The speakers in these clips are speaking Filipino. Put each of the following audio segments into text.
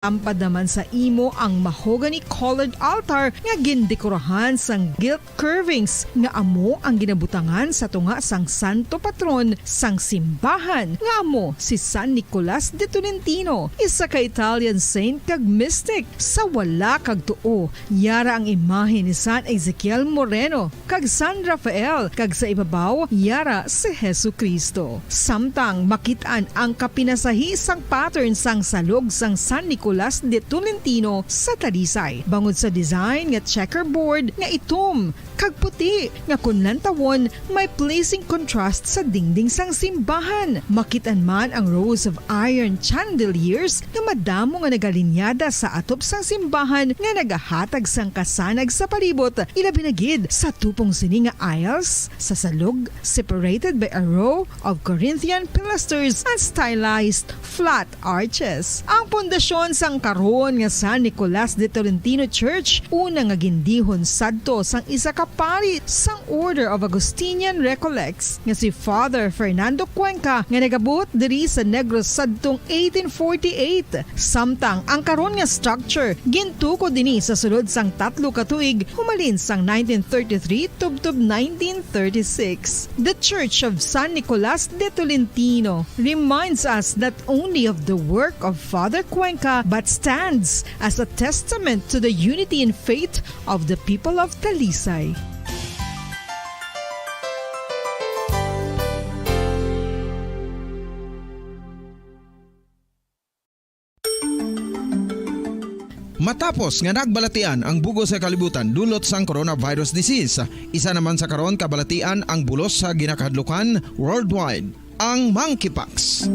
Ampad naman sa imo ang mahogany colored altar nga gindekorahan sang gilt curvings nga amo ang ginabutangan sa tunga sang santo patron sang simbahan nga amo si San Nicolas de Tolentino, isa ka Italian saint kag mystic. Sa wala kag tuo yara ang imahe ni San Ezekiel Moreno kag San Rafael, kag sa ibabaw yara si Jesucristo. Samtang makitaan ang kapinasahi sang pattern sang salog sang San Nicolas de Tolentino sa Talisay. Bangod sa design nga checkerboard nga itom kag puti nga kunlantawon may pleasing contrast sa dingding sang simbahan. Makitan man ang rows of iron chandeliers nga madamo nga nagalinyada sa atop sang simbahan nga nagahatag sang kasanag sa palibot, ilabi na gid sa tupong sini nga aisles sa salog separated by a row of Corinthian pilasters and stylized flat arches. Ang pundasyon sang karon nga San Nicolas de Tolentino Church una nga gindihon sadto sang isa ka pari sang Order of Augustinian Recollects nga si Father Fernando Cuenca nga nagabot diri sa Negros sadtong 1848. Samtang ang karon nga structure gintuko dinhi sa sulod sang 3 ka tuig humalin sang 1933 tubtob 1936. The Church of San Nicolas de Tolentino reminds us not only of the work of Father Cuenca but stands as a testament to the unity and faith of the people of Talisay. Matapos nga nagbalatian ang bugos sa kalibutan dulot sang coronavirus disease, isa naman sa karon kabalatian ang bulos sa ginakahadlukan worldwide, ang monkeypox.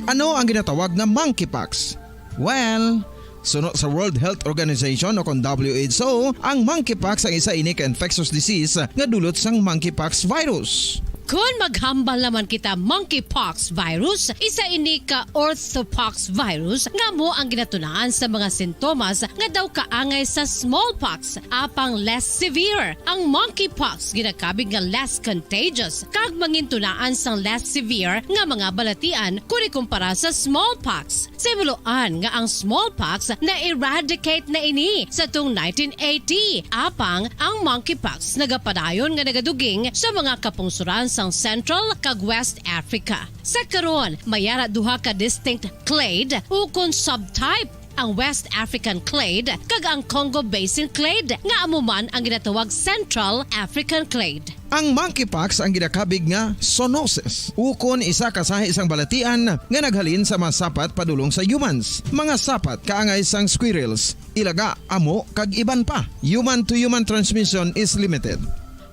Ano ang ginatawag na monkeypox? Well, suno sa World Health Organization o kung WHO, ang monkeypox ang isa ini ka infectious disease nga dulot sang monkeypox virus. Kung maghambal naman kita monkeypox virus, isa ini ka orthopox virus nga mo ang ginatunaan sa mga sintomas nga daw kaangay sa smallpox, apang less severe. Ang monkeypox ginakabig nga less contagious kag mangintunaan sang less severe nga mga balatian kung ikumpara sa smallpox. Simuloan nga ang smallpox na eradicate na ini sa tung 1980, apang ang monkeypox nagapadayon nga nagaduging sa mga kapungsuran sang Central kag West Africa. Sa karon, mayara duha ka distinct clade ukon subtype, ang West African clade kag ang Congo Basin clade nga amuman ang ginatawag Central African clade. Ang monkeypox ang ginakabig nga zoonosis. Ukon isa ka sa isang balatian nga naghalin sa mga sapat padulong sa humans. Mga sapat kaangay sang squirrels, ilaga, amo kag iban pa. Human to human transmission is limited.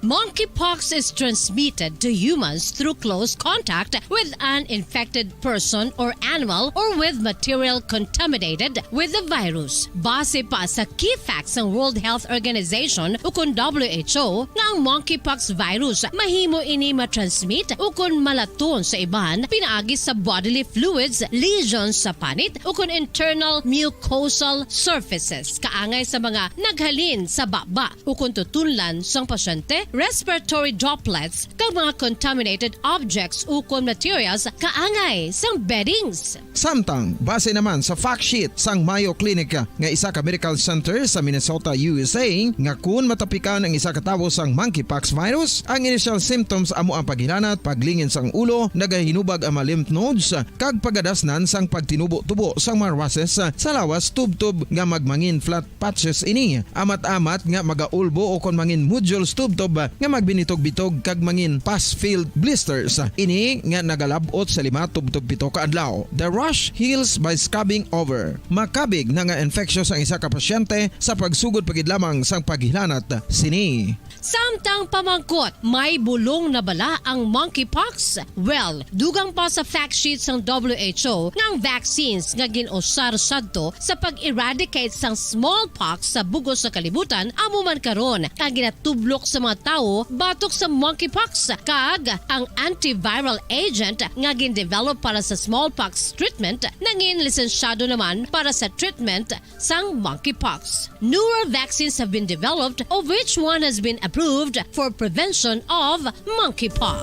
Monkeypox is transmitted to humans through close contact with an infected person or animal or with material contaminated with the virus. Base pa sa key facts ng World Health Organization ukon WHO nga ang monkeypox virus mahimo ini matransmit ukon malaton sa iban pinaagi sa bodily fluids, lesions sa panit ukon internal mucosal surfaces kaangay sa mga naghalin sa baba ukon tutunlan sang pasyente, respiratory droplets kag mga contaminated objects ukon materials kaangay sang beddings. Samtang base naman sa fact sheet sang Mayo Clinic nga isa ka medical center sa Minnesota, USA, nga kun matapikan ang isa ka tawo sang monkeypox virus, ang initial symptoms amo ang paghilanat, paglingin sang ulo, nagahinubag ang mga lymph nodes kag pagadasnan sang pagtinubo-tubo sang mga rashes sa lawas tubtob nga magmangin flat patches ini. Amat-amat nga magaulbo o kon mangin nodules tubtob nga magbinitog-bitog kag mangin pus-filled blisters. Ini nga nagalabot sa 5 tubtob 7 ka adlaw. The rash heals by scabbing over. Makabig na nga infectious ang isa ka pasyente sa pagsugod pagid lamang sang paghilanat sini. Samtang pamangkot, may bulong na bala ang monkeypox? Well, dugang pa sa fact sheets ng WHO nga ang vaccines nga ginusar sadto sa pag-eradicate sang smallpox sa bugos sa kalibutan amo man karon kag ginatublok sa mga tao batok sa monkeypox kag ang antiviral agent nga gin-develop para sa smallpox treatment nangin lisensyado naman para sa treatment sang monkeypox. Newer vaccines have been developed of which one has been approved for prevention of monkeypox.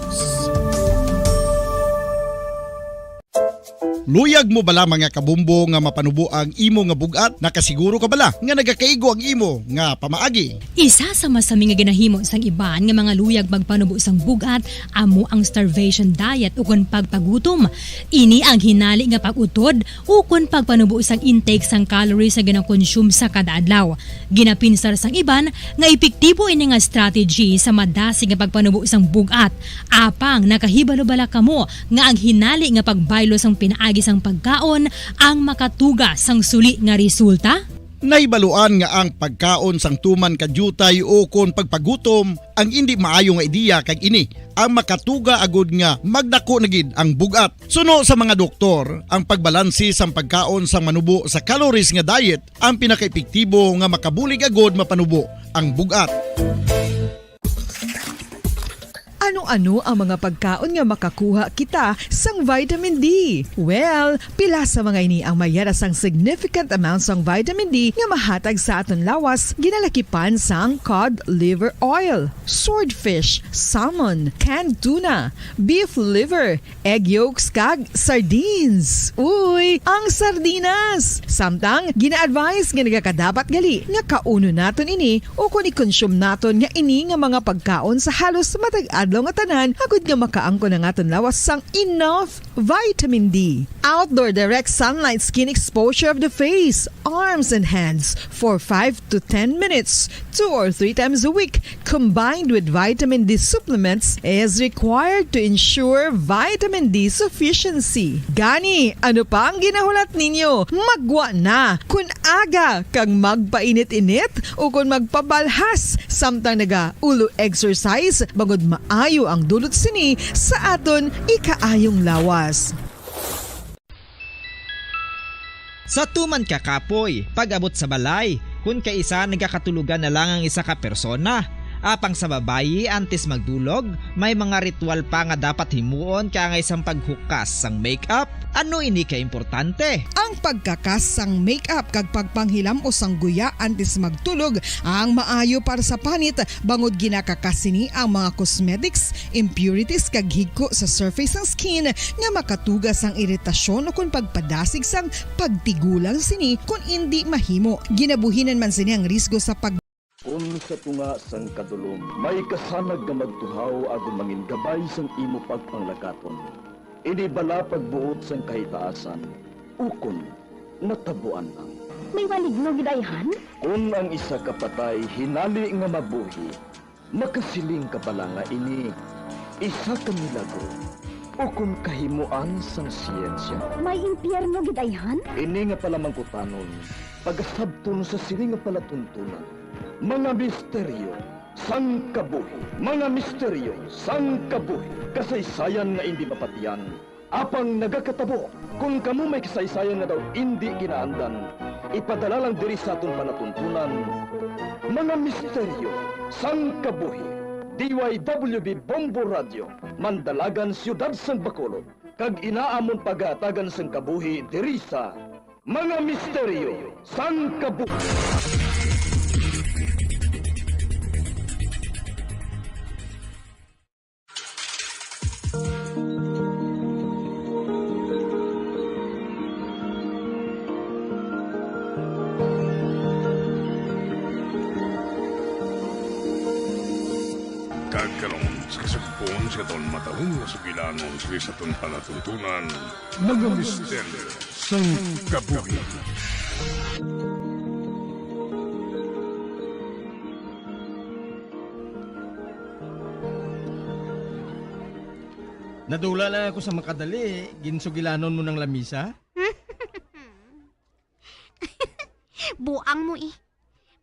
Luyag mo bala mga kabumbo nga mapanubo ang imo nga bugat? Nakasiguro ka bala nga nagakaigo ang imo nga pamaagi? Isa sa masami nga ginahimo sang iban nga mga luyag magpanubo sang bugat amo ang starvation diet ukon pagpagutom. Ini ang hinali nga pag-utod ukon pagpanubo sang intake sang calories sa ginakonsume sa kada adlaw. Ginapinsar sang iban nga epektibo ini nga strategy sa madasig nga pagpanubo sang bugat. Apang nakahibalo bala kamo nga ang hinali nga pagbaylo sang pinaagi sang pagkaon ang makatuga sang suli nga resulta? Naibaluan nga ang pagkaon sang tuman kadyutay o kon pagpagutom ang hindi maayo nga ideya kag ini ang makatuga agud nga magdako na gid ang bugat. Suno sa mga doktor, ang pagbalansi sang pagkaon sang manubo sa calories nga diet ang pinakaepektibo nga makabulig agud mapanubo ang bugat. Ano-ano ang mga pagkaon nga makakuha kita sang vitamin D? Well, pila sa mga ini ang mayara sang significant amount sang vitamin D nga mahatag sa aton lawas ginalakipan sang cod liver oil, swordfish, salmon, canned tuna, beef liver, egg yolks kag sardines. Uy, ang sardinas! Samtang gina-advise nga nagakadapat gali nga kauno naton ini o kung i-consume naton nga ini nga mga pagkaon sa halos matag adlaw nga tanan agud nga makaangko na aton lawas sang enough vitamin D. Outdoor direct sunlight skin exposure of the face, arms and hands for 5 to 10 minutes 2 or 3 times a week combined with vitamin D supplements is required to ensure vitamin D sufficiency. Gani, ano pa ang ginahulat ninyo? Magwa na kun aga kang magpainit-init o kung magpabalhas samtang naga ulo exercise bangod maayo ang dulot sini sa aton ikaayong lawas. Sa tuman ka kapoy, pag-abot sa balay, kung kaisa nagakatulugan na lang ang isa ka persona. Apang sa babayi antes magdulog, may mga ritual pa nga dapat himuon kaya nga isang paghukas sang makeup. Ano ini ka importante? Ang pagkakas sang makeup kag pagpanghilam o sang guya antes magtulog ang maayo para sa panit bangod ginakakasini ang mga cosmetics, impurities kag higko sa surface sang skin nga makatugas sang iritasyon o kung pagpadasig sang pagtigulang sini kung hindi mahimo. Ginabuhinan man sini ang risgo sa Kung sa tunga sang kadulom, may kasanag nga magtuhaw agon mangin gabay sang imo pagpanglakaton. Ini bala pagbuot sang kahitaasan, ukon natabuan lang. May waligno gidayhan? Kung ang isa ka patay hinali nga mabuhi, makasiling ka bala nga ini isa ka milagro. Ukon kahimuan sang siyensya. May impyerno gidayhan? Ini nga pala mangkutanon, pagasabton sa sini nga palatuntunan. Mga misteryo sang kabuhi. Mga misteryo sang kabuhi. Kasaysayan nga hindi mapatiyan. Apang nagakatabo. Kung kamo may kasaysayan nga daw hindi ginaandan, ipadala lang diri sa aton panatuntunan. Mga misteryo sang kabuhi. DYWB Bombo Radio, Mandalagan, Siyudad San Bacolod. Kag inaamon pagatagan sang kabuhi diri sa Mga Misteryo sang Kabuhi. Kagkaroon sa kasagpon sa katong matahong na sugilanon sa itong palatuntunan, mga misteryo sang kabuhi. Nadula lang ako sa makadali, ginsugilanon mo ng lamisa? Buang mo eh.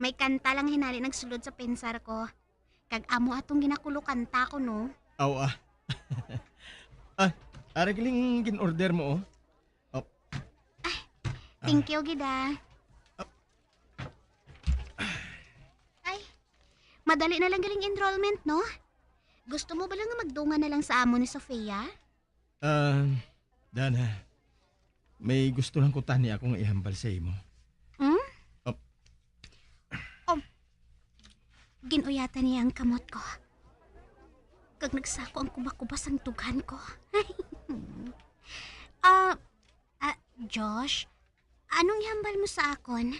May kanta lang hinali nagsulod sa pensar ko. Kag amo atong ginakulo kanta ko no. Aw aragiling gin-order mo oh. Thank you gida. Ay, madali na lang galing enrollment no? Gusto mo ba lang nga magdungan na lang sa amo ni Sofia? Dana, may gusto lang ko tani akong ihambal sa imo. Ginuyatan niya ang kamot ko. Kag nagsako ang kubak-kubas ang tughan ko. Josh, anong ihambal mo sa akon?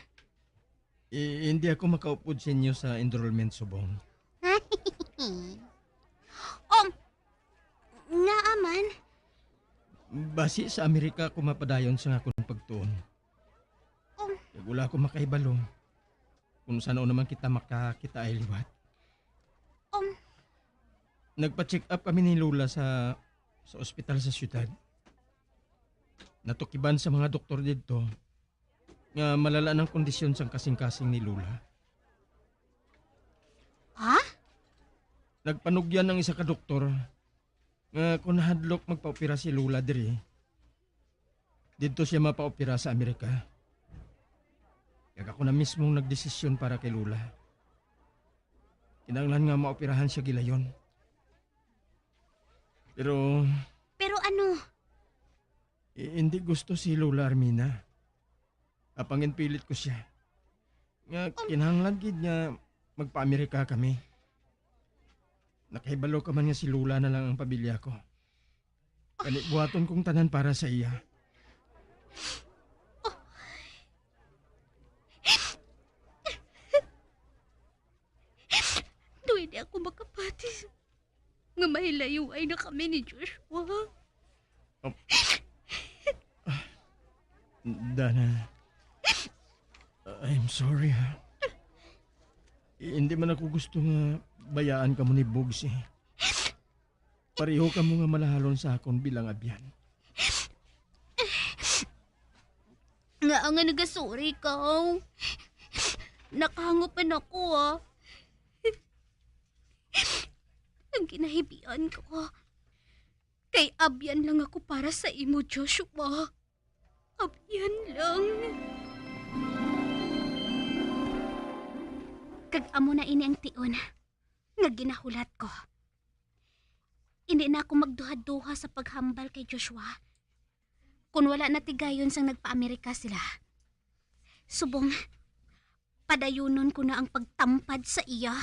Hindi ako makaupod sa inyo sa enrollment subong. Nga aman. Basi sa Amerika ako mapadayon sa akong pagtuon. Wala ako makahibalo. Kung saan naman kita makakita ay liwat. Nagpa-check up kami ni Lola sa ospital sa syudad. Natukiban sa mga doktor dito nga malala ng kondisyon sang kasing-kasing ni Lola. Ha? Nagpanugyan ng isa ka doktor nga kung hadlok magpa-opera si Lola diri. Dito siya mapa-opera sa Amerika. Kaya ako na mismong nagdesisyon para kay Lola. Kinanglan nga maoperahan siya gilayon. Pero ano? hindi gusto si Lola Armina. Apangin pilit ko siya. Nga kinahanglan gid nga magpa-Amerika kami. Nakahibalo ka man nga si Lola na lang ang pamilya ko. Kani buhaton kong tanan para sa iya. Hindi ako makapatis. Nga mahilayo ay na kami ni Joshua. Dana, I'm sorry ha. Hindi man ako gusto nga bayaan ka mo ni Bugs eh. Pareho ka mo nga malahalon sa akon bilang abyan. Nga nagasuri ka. Nakahangupan ako Ang kinahibian ko. Kay abyan lang ako para sa imo, Joshua. Abyan lang. Kag-amo na ini ang tion nga ginahulat ko. Hindi na ako magduha-duha sa paghambal kay Joshua. Kung wala na tigayon sang nagpa-Amerika sila. Subong, padayunon ko na ang pagtampad sa iya.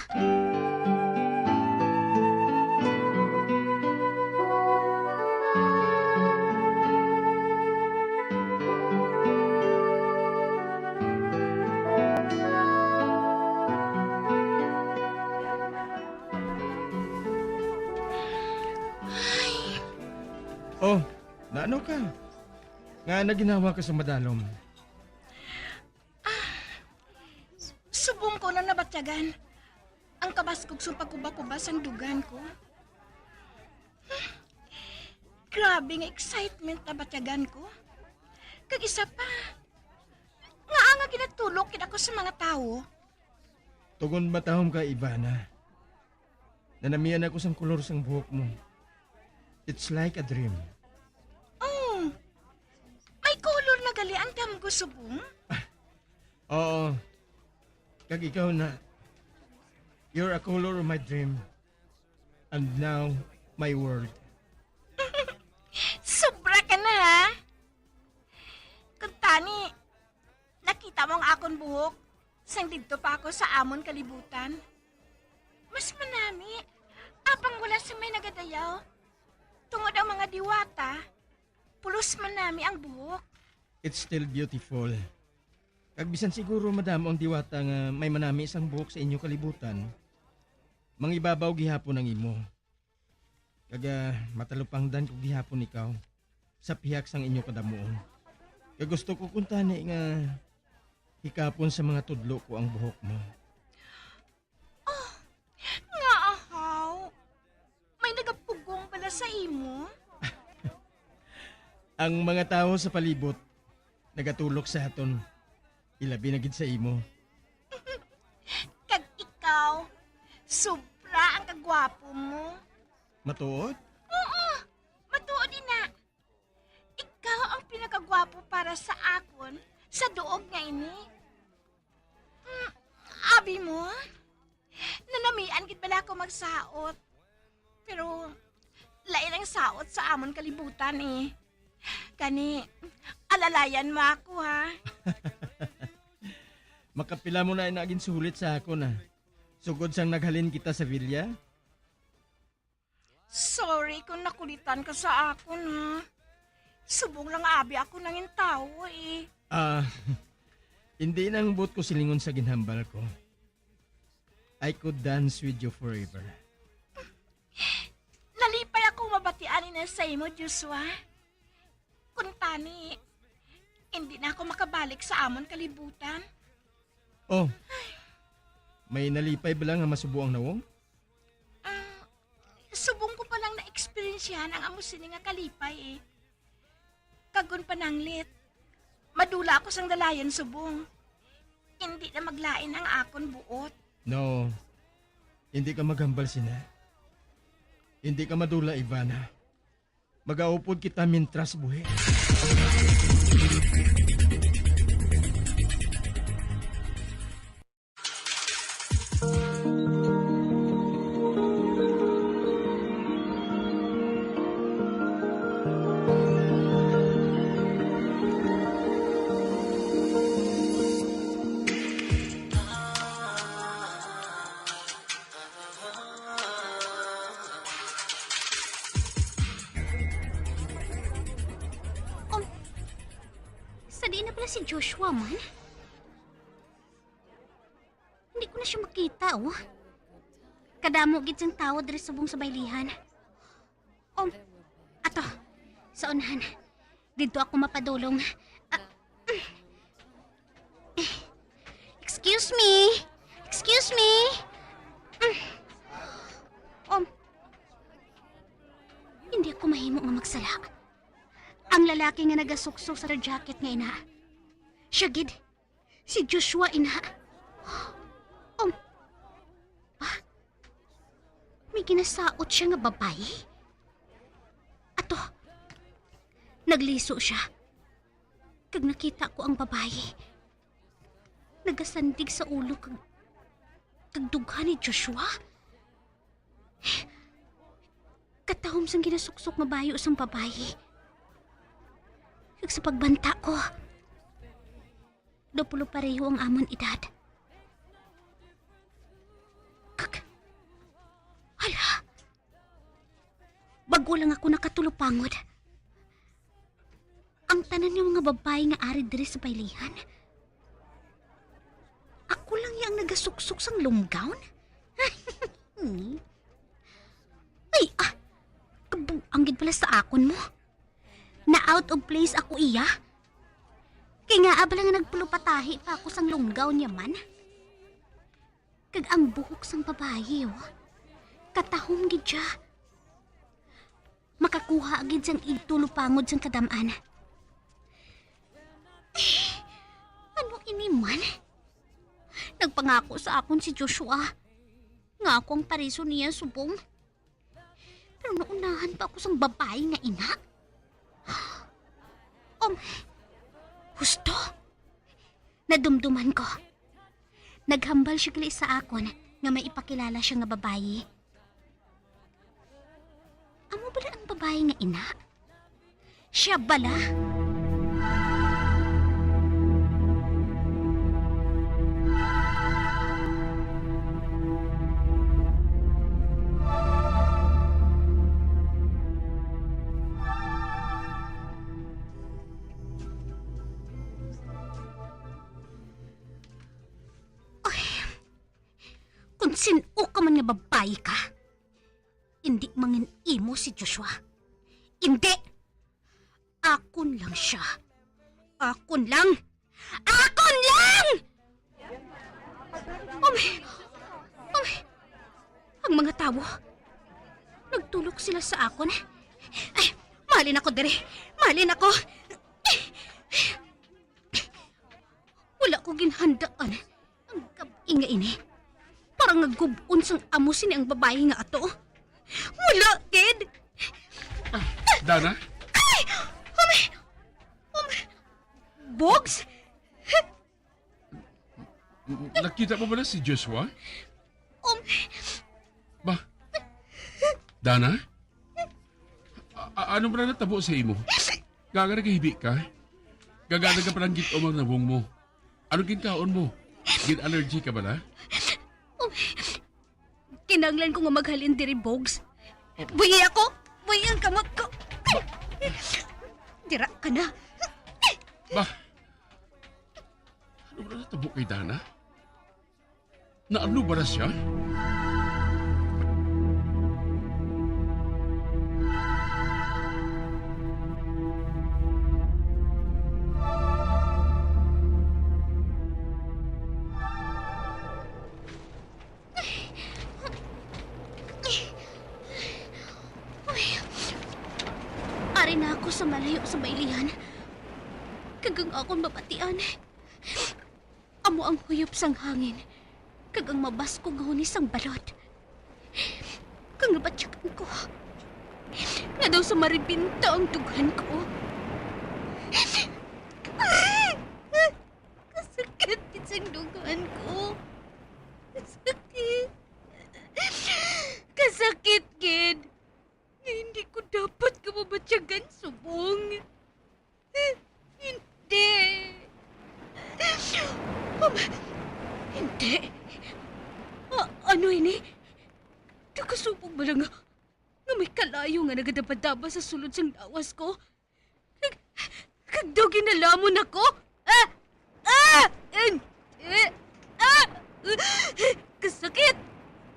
Oh, naano ka? Nga naginawa ka sa madalom. Subong ko na nabatyagan. Ang kabaskog sa pagkubakubas ang dugan ko. Grabe nga excitement na batyagan ko. Kag isa pa, nga ginatulok ako sa mga tao. Tugon matahom ka, Ivana. Nanamian ako sang kulor sang buhok mo. It's like a dream. Oh, may color na gali ang damgo subong. Oo. Kag ikaw na. You're a color of my dream. And now, my world. Sobra ka na ha? Kag tani, nakita mo ang akon buhok. Sang dito pa ako sa amon kalibutan. Mas manami, apang wala sa may nagadayaw. Tungod ang mga diwata, pulos manami ang buhok. It's still beautiful. Kag bisan siguro madamo ang diwata nga may manami isang buhok sa inyo kalibutan. Mangibabaw gihapon ang imo. Kag matalupangdan ko gihapon ikaw sa pihak sang inyo kadamuon. Kag gusto ko kuntani nga hikapon sa mga tudlo ko ang buhok mo. Nga ahaw, may nagapugong pala sa imo. Ang mga tao sa palibot nagatulok sa aton. Ilabi na gid sa imo. Kag ikaw, sobra ang kagwapo mo. Matuod? Oo, matuod din na. Ikaw ang pinakagwapo para sa akon sa duog nga ini. Abi mo, nanamian gid pala ako magsaot. Pero lain ang saot sa amon kalibutan eh. Kani, alalayan mo ako ha. Makapila mo na inagin sulit sa ako na. Sugod sang naghalin kita sa Villa. Sorry kung nakulitan ka sa akon ha. Subong lang abi ako nangin tao eh. Hindi nang buot ko silingon sa ginhambal ko. I could dance with you forever. Nalipay ako mabatian na sa imo, Joshua. Kung tani, hindi na ako makabalik sa amon kalibutan. Oh, may nalipay ba lang nga masubo ang nawong? Subong ko palang na-experience yan ang amo sini nga kalipay eh. Kagun pananglit. Madula ako sang dalayan subong. Hindi na maglain ang akon buot. No, hindi ka maghambal sina. Hindi ka madula, Ivana. Magaupod kita mintras buhi. Sadi na pala si Joshua man. Hindi ko na siya makita, oh. Kadamo gid siyang tao diri subong sa baylihan. Ato, sa unahan. Dito ako mapadulong. Excuse me. Excuse me. Hindi ako mahimo nga magsala. Ang lalaki nga nagasuksok sa jacket nga ina. Siya gid. Si Joshua ina. May ginasaot siya nga babae. Ato, nagliso siya. Kag nakita ko ang babae. Nagasandig sa ulo kag dugha ni Joshua. Katahom sang ginasuksok nga bayo sang babae. Kag sa pagbanta ko, 20 pareho ang amon edad. Kag, hala, bago lang ako nakatulupangod. Ang tanan yung mga babae nga ari diri sa baylihan. Ako lang yung nagasuksok sang lunggawn. Ay, kabuang pala sa akon mo. Na out of place ako iya. Kaya nga abala nga nagpulupatahi pa ako sang lunggaw niya man. Kag ang buhok sang babae, oh. Katahom gid siya. Makakuha gid sang igtulupangod sang kadamaan. Ano ini man? Nagpangako sa akon si Joshua. Nga akong pariso niya subong. Pero naunahan pa ako sang babae nga ina. Husto. Nadumduman ko. Naghambal siya gali sa akon nga may ipakilala siya nga babae. Amo bala ang babae nga ina? Siya bala? Kung sino ka man nga babae ka, hindi mangin imo si Joshua. Hindi! Akon lang siya. Akon lang! Akon lang! Ang mga tao, nagtulok sila sa akon. Ay, mahalin ako dere. Mahalin ako. Wala ko ginhandaan. Ang gabi nga ini. Parang nagubon sang amusin ang babae nga ato. Wala, kid! Dana? Ay! Bogs? Nakita mo ba na si Joshua? Ba? Dana? Ano ba na natabo sa imo? Gagana kahibi ka? Gagana ka palang gitom ang nabong mo? Ano ginkaon mo? Gin-allergy ka ba na? Kinanglan ko nga maghalin diri, Bogs. Buhi ako! Buhi ang kamot ko! tira ka na. Ba? Ano ba natabo kay Dana? Naano ba na siya? Ari na ako sa malayo sa bailihan. Kagang akong mapatian. Amo ang huyop sang hangin. Kagang mabas ko ngawon isang balot. Kang nabatyakan ko. Nga daw sa maribinta ang tughan ko. Kasakit isang dugan ko. Kasakit. Kasakit, kid. Hindi ko dapat ka mabatyagan, subong. Hindi. Hindi. Ano ini? Nakasubong ba lang nga may kalayo nga nagadabadaba sa sulod sang lawas ko? Kagdaw ginalamon ako? Hindi. Kasakit.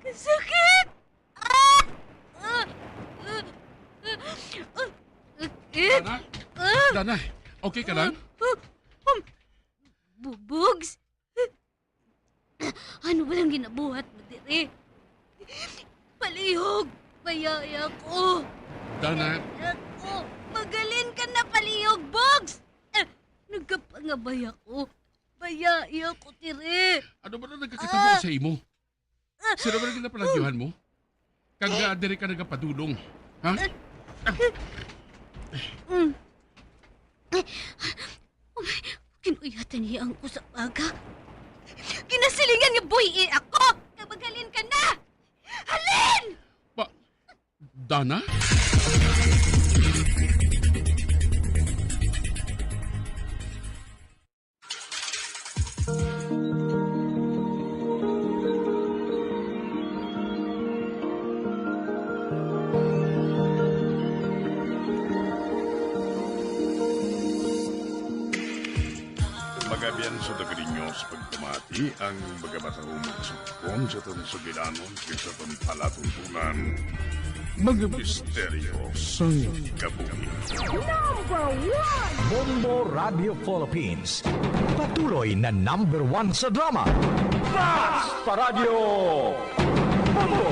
Kasakit. Dana? Dana, okay ka lang? Bubugs? Ano ba lang ginabuhat mo, dire? Palihog! Bayaya ko! Dana, Ako! Magaling ka na, palihog, Bugs! Nagkapangabay ako. Bayaya ko, tire. ano ba na nagkakatabo sa imo? Sino ba na palagyuhan mo? Kag diri ka nagapadulong. Ha? Kinuyatan niya ang ko sa baga. Kinasilingan niya boy ako! Kabagalin ka na! Halin! Ba? Dana? Magabiyan sa dagarinyo sa pagpamati ang magamatahong sukon sa tansugilanon kaysa palatuntunan. Mga misteryo sa kabuhi. Bombo Radio Philippines. Patuloy na #1 sa drama. Mas Paradio Bombo!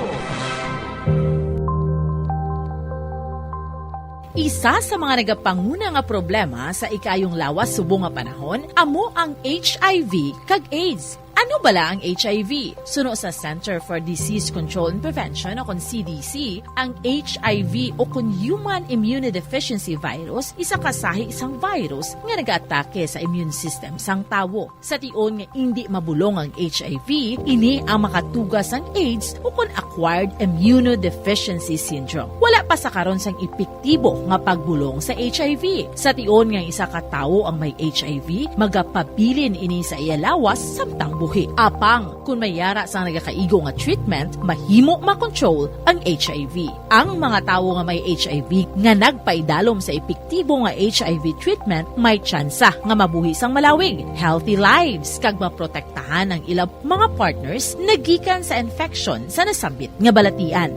Isa sa mga nagapanguna nga problema sa ikayong lawas subong nga panahon amo ang HIV kag AIDS. Ano bala ang HIV? Suno sa Center for Disease Control and Prevention o kon CDC, ang HIV o kon Human Immunodeficiency Virus isa kasahi isang virus nga nag-atake sa immune system sang tawo. Sa tion nga hindi mabulong ang HIV, ini ang makatugas ang AIDS o kon Acquired Immunodeficiency Syndrome. Wala pa sa karon sang epektibo nga pagbulong sa HIV. Sa tion nga isa ka tawo ang may HIV, magapabilin ini sa iya lawas samtang buhi. Apang, kung mayara sa nagakaigo nga treatment, mahimo makontrol ang HIV. Ang mga tawo nga may HIV nga nagpaidalom sa epektibo nga HIV treatment, may tsansa nga mabuhi sang malawig, healthy lives, kag maprotektahan ang ilang mga partners nagikan sa infection sa nasambit nga balatian.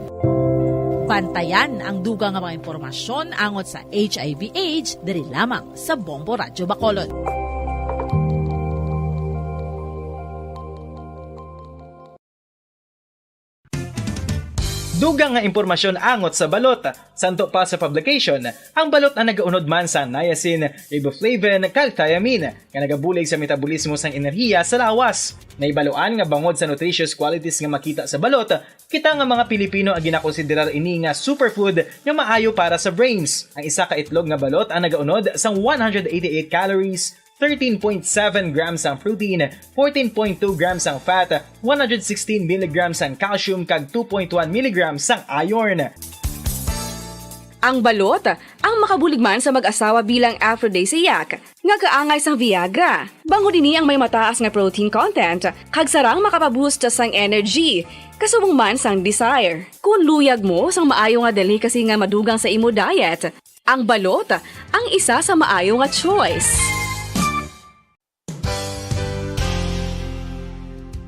Bantayan ang dugang nga mga impormasyon angot sa HIV/AIDS diri lamang sa Bombo Radyo Bacolod. Dugang nga impormasyon angot sa balot. Santo pa sa publication, ang balot ang nagaunod man sa niacin, riboflavin, kag thiamine, nga nagabulig sa metabolismo sang enerhiya sa lawas. Naibaloan nga bangod sa nutritious qualities nga makita sa balot, kita nga mga Pilipino ang ginakonsiderar ini nga superfood nga maayo para sa brains. Ang isa ka itlog nga balot ang nagaunod sang 188 calories, 13.7 grams ang protein, 14.2 grams ang fat, 116 mg ang calcium kag 2.1 mg ang iron. Ang balot, ang makabuligman sa mag-asawa bilang aphrodisiac, nga kaangay sang Viagra. Bango dini ang may mataas nga protein content, kag sarang makapaboost sang energy, kasubong man sang desire. Kung luyag mo sang maayo nga delicacy nga madugang sa imo diet, Ang balot ang isa sa maayo nga choice.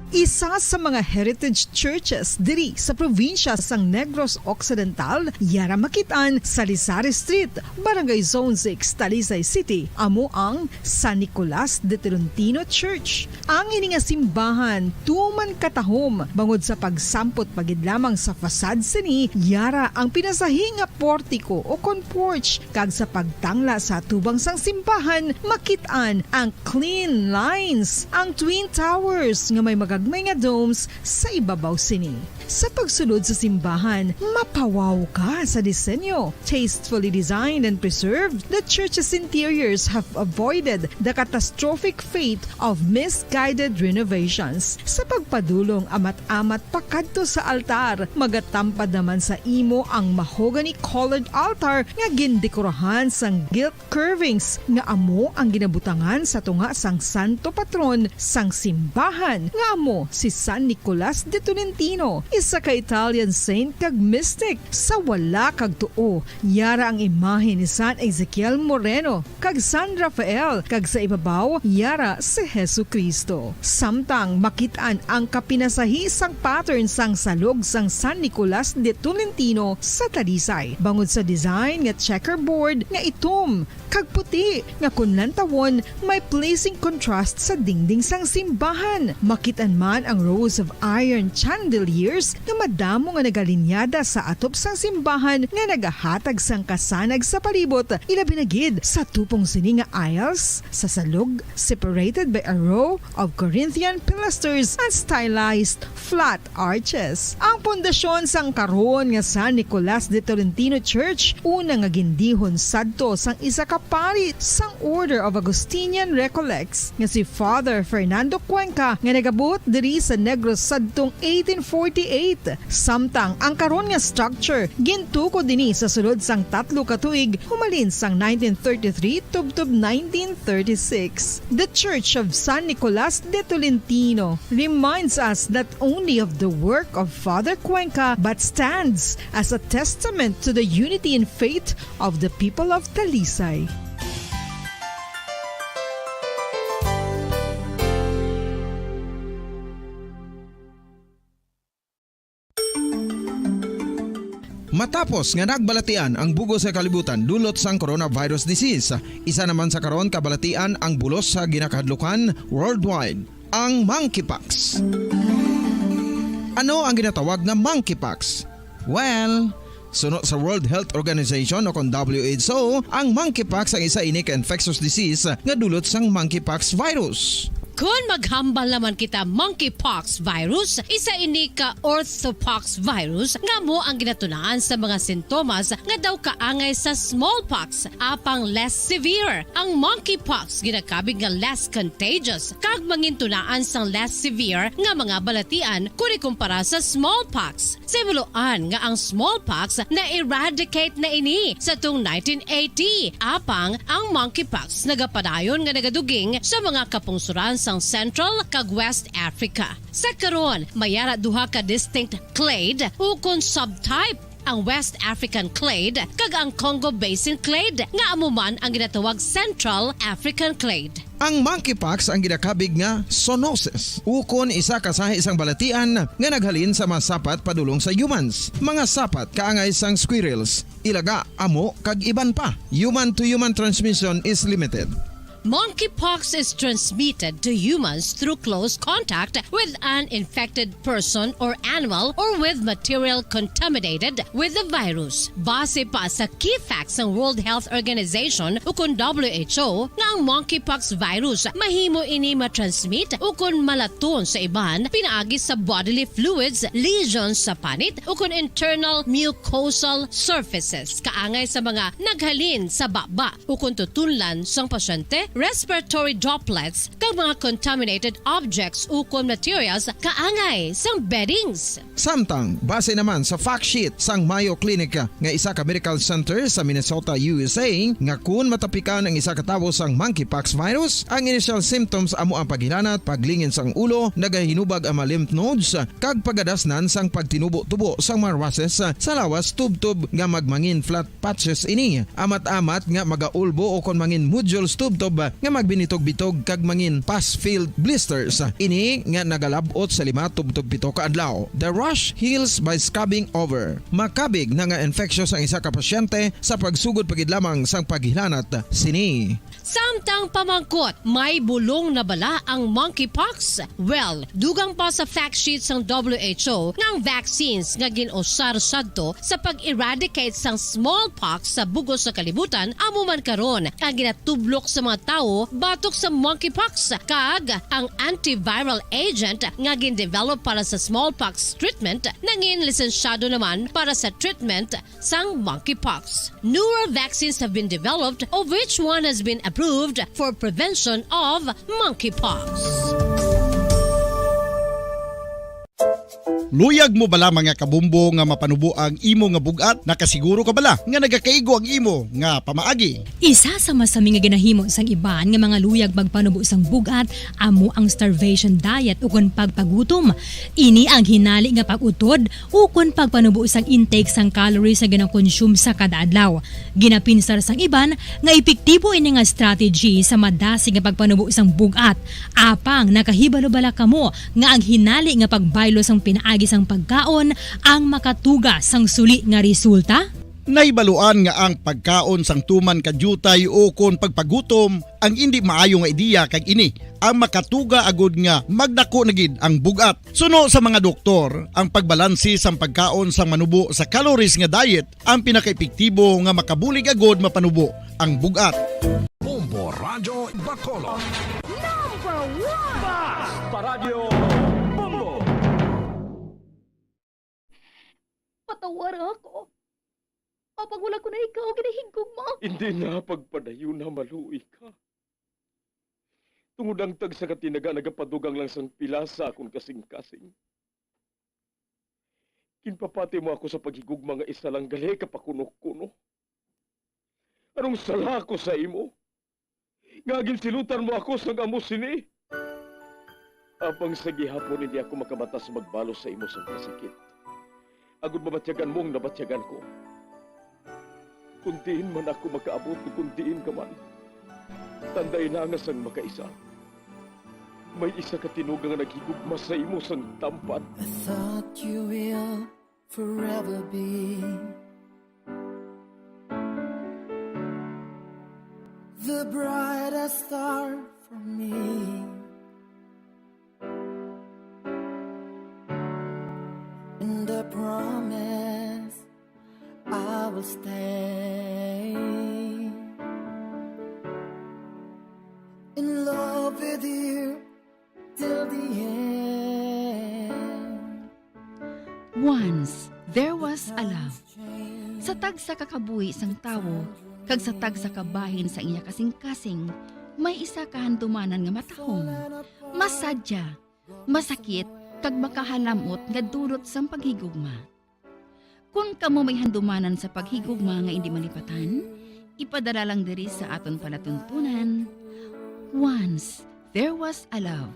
Isa sa mga heritage churches diri sa probinsya sang Negros Occidental, yara makitaan sa Lizares Street, Barangay Zone 6, Talisay City, amo ang San Nicolas de Tolentino Church. Ang ini nga simbahan tuman katahom bangod sa pagsampot pagid lamang sa fasad sini, yara ang pinasahi nga portiko o kon porch, kag sa pagtangla sa tubang sang simbahan makitaan ang clean lines, ang twin towers nga may may nga domes sa ibabaw sini. Sa pagsulod sa simbahan, mapawaw ka sa disenyo. Tastefully designed and preserved, the church's interiors have avoided the catastrophic fate of misguided renovations. Sa pagpadulong amat-amat pakadto sa altar, magatampad naman sa imo ang mahogany colored altar nga gindekorahan sang gilt curvings nga amo ang ginabutangan sa tunga sang santo patron sang simbahan nga amo si San Nicolas de Tolentino, isa ka Italian saint kag mystic. Sa wala kag tuo, yara ang imahe ni San Ezekiel Moreno kag San Rafael, kag sa ibabaw yara si Hesu Kristo. Samtang makitaan ang kapinasahi sang pattern sang salog sang San Nicolas de Tolentino sa Talisay, bangod sa design nga checkerboard nga itom kag puti nga kunlan tawon may pleasing contrast sa dingding sang simbahan. Makitan man ang rows of iron chandeliers nga madamo nga nagalinyada sa atop sang simbahan nga nagahatag sang kasanag sa palibot, ilabi na gid sa tupong sini nga aisles sa salog, separated by a row of Corinthian pilasters and stylized flat arches. Ang pundasyon sang karon nga San Nicolas de Tolentino Church una nga gindihon sadto sang isa ka pari sang Order of Augustinian Recollects nga si Father Fernando Cuenca nga nagabot diri sa Negros sadtong 1848. Samtang ang karon nga structure gintuko dinhi sa sulod sang 3 ka tuig humalin sang 1933 tubtob 1936. The Church of San Nicolas de Tolentino reminds us not only of the work of Father Cuenca but stands as a testament to the unity and faith of the people of Talisay. Matapos nga nagbalatian ang bugo sa kalibutan dulot sang coronavirus disease, isa naman sa karon kabalatian ang bulos sa ginakahadlukan worldwide, ang monkeypox. Ano ang ginatawag na monkeypox? Well, suno sa World Health Organization o kon WHO, ang monkeypox ang isa ini ka infectious disease nga dulot sang monkeypox virus. Kung maghambal naman kita monkeypox virus, isa ini ka orthopox virus nga mo ang ginatunaan sa mga sintomas nga daw kaangay sa smallpox, apang less severe. Ang monkeypox ginakabig nga less contagious kag mangintunaan sang less severe nga mga balatian kung ikumpara sa smallpox. Simuloan nga ang smallpox na eradicate na ini sa tung 1980, apang ang monkeypox nagapadayon nga nagaduging sa mga kapungsuran sang Central kag West Africa. Sa karon, mayara duha ka distinct clade ukon subtype, ang West African clade kag ang Congo Basin clade nga amuman ang ginatawag Central African clade. Ang monkeypox ang ginakabig nga zoonosis, ukon isa kasahi isang balatian nga naghalin sa mga sapat padulong sa humans. Mga sapat kaangay sang squirrels, ilaga, amo kag iban pa. Human to human transmission is limited. Monkeypox is transmitted to humans through close contact with an infected person or animal or with material contaminated with the virus. Base pa sa key facts ng World Health Organization ukon WHO nga ang monkeypox virus mahimo ini matransmit ukon malaton sa iban pinaagi sa bodily fluids, lesions sa panit ukon internal mucosal surfaces kaangay sa mga naghalin sa baba ukon tutunlan sang pasyente respiratory droplets kag mga contaminated objects ukon materials kaangay sang beddings. Samtang, base naman sa fact sheet sang Mayo Clinic nga isa ka medical center sa Minnesota, USA, nga kun matapikan ang isa ka tawo sang monkeypox virus, ang initial symptoms amo ang paghilanat, paglingin sang ulo, nagahinubag ang mga lymph nodes, kag pagadasnan sang pagtinubo-tubo sang mga rashes sa lawas tub-tub nga magmangin flat patches ini. Amat-amat nga magaulbo o kon mangin nodules tub-tub nga magbinitog-bitog kag mangin pus-filled blisters. Ini nga nagalabot sa 5 tub-tub 7 ka adlaw. The rush heals by scabbing over. Makabig na nga infectious ang isa ka pasyente sa pagsugod pagid lamang sang paghilanat sini. Samtang pamangkot, may bulong na bala ang monkeypox? Well, dugang pa sa fact sheet ng WHO ng vaccines nga ginusar sadto sa pag-eradicate sang smallpox sa bugos sa kalibutan, amo man karon ang ginatublok sa mga tao batok sa monkeypox kag ang antiviral agent nga gin-develop para sa smallpox treatment nangin lisensyado naman para sa treatment sang monkeypox. Newer vaccines have been developed, of which one has been approved for prevention of monkeypox. Luyag mo bala mga kabumbo nga mapanubo ang imo nga bugat? Nakasiguro ka bala nga nagakaigo ang imo nga pamaagi? Isa sa masami nga ginahimo sang iban nga mga luyag magpanubo sang bugat amo ang starvation diet ukon pagpagutom. Ini ang hinali nga pag-utod ukon pagpanubo sang intake sang calories nga gina-consume sa kada adlaw. Ginapinsar sang iban nga epektibo ini nga strategy sa madasi nga pagpanubo sang bugat. Apang nakahibalo bala kamo nga ang hinali nga pagbaylo sang pinaagi sang pagkaon ang makatuga sang suli nga resulta? Naibaluan nga ang pagkaon sang tuman kadyutay o kon pagpagutom ang hindi maayo nga ideya kag ini ang makatuga agud nga magdako na gid ang bugat. Suno sa mga doktor, ang pagbalansi sang pagkaon sang manubo sa calories nga diet ang pinakaepektibo nga makabulig agud mapanubo ang bugat. Bombo Radyo Bacolod. Number 1! Basta Radio Bombo! Patawar ako. Kapag wala ko na ikaw, ginahigog mo. Hindi na pagpadayo na maluwi ka. Tungod ang tag sa katinaga nagapadugang lang sang pilasa akong kasing-kasing. Kinpapati mo ako sa paghigugma nga isa lang gali kapakuno-kuno. Anong sala ko sa imo? Ngagin silutan mo ako sang amo sini. Apang sa gihapon hindi ako makabatas magbalo sa imo sang kasakit. Agud mabatyagan mong nabatyagan ko. Kundiin man ako makaabot, kundiin ka man. Tanday na nga sang makaisa. May isa ka tinugang nga naghigugma sa imo sang tampat. I thought you will forever be the brightest star for me. And I promise I will stay in love with you till the end. Once, there was a love. Sa tag sa kakabuhi sang tawo, kag sa tag sa kabahin sa iya kasing-kasing, may isa kahandumanan nga matahong. Masadya, masakit, kag makahalamot nga dulot sang paghigugma. Kung kamo may handumanan sa paghigugma nga hindi malipatan, ipadala lang diri sa aton palatuntunan. Once, there was a love.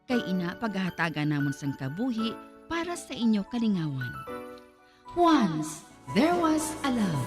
Kay ina paghahatagan namon sang kabuhi para sa inyo kalingawan. Once, there was a love.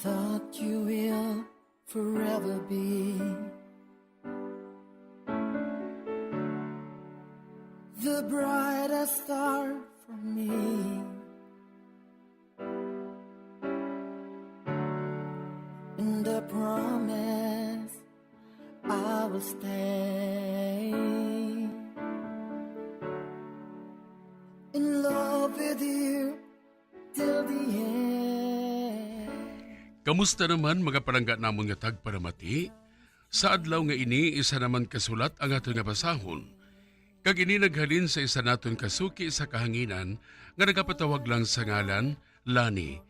Thought you will forever be the brightest star and I promise I will stay in love with you till the end. Kamusta naman mga palangga namon nga tagparamati? Sa adlaw nga ini, isa naman kasulat ang aton nga basahon. Kag ini naghalin sa isa naton kasuki sa kahanginan nga nagapatawag lang sa ngalan, Lani.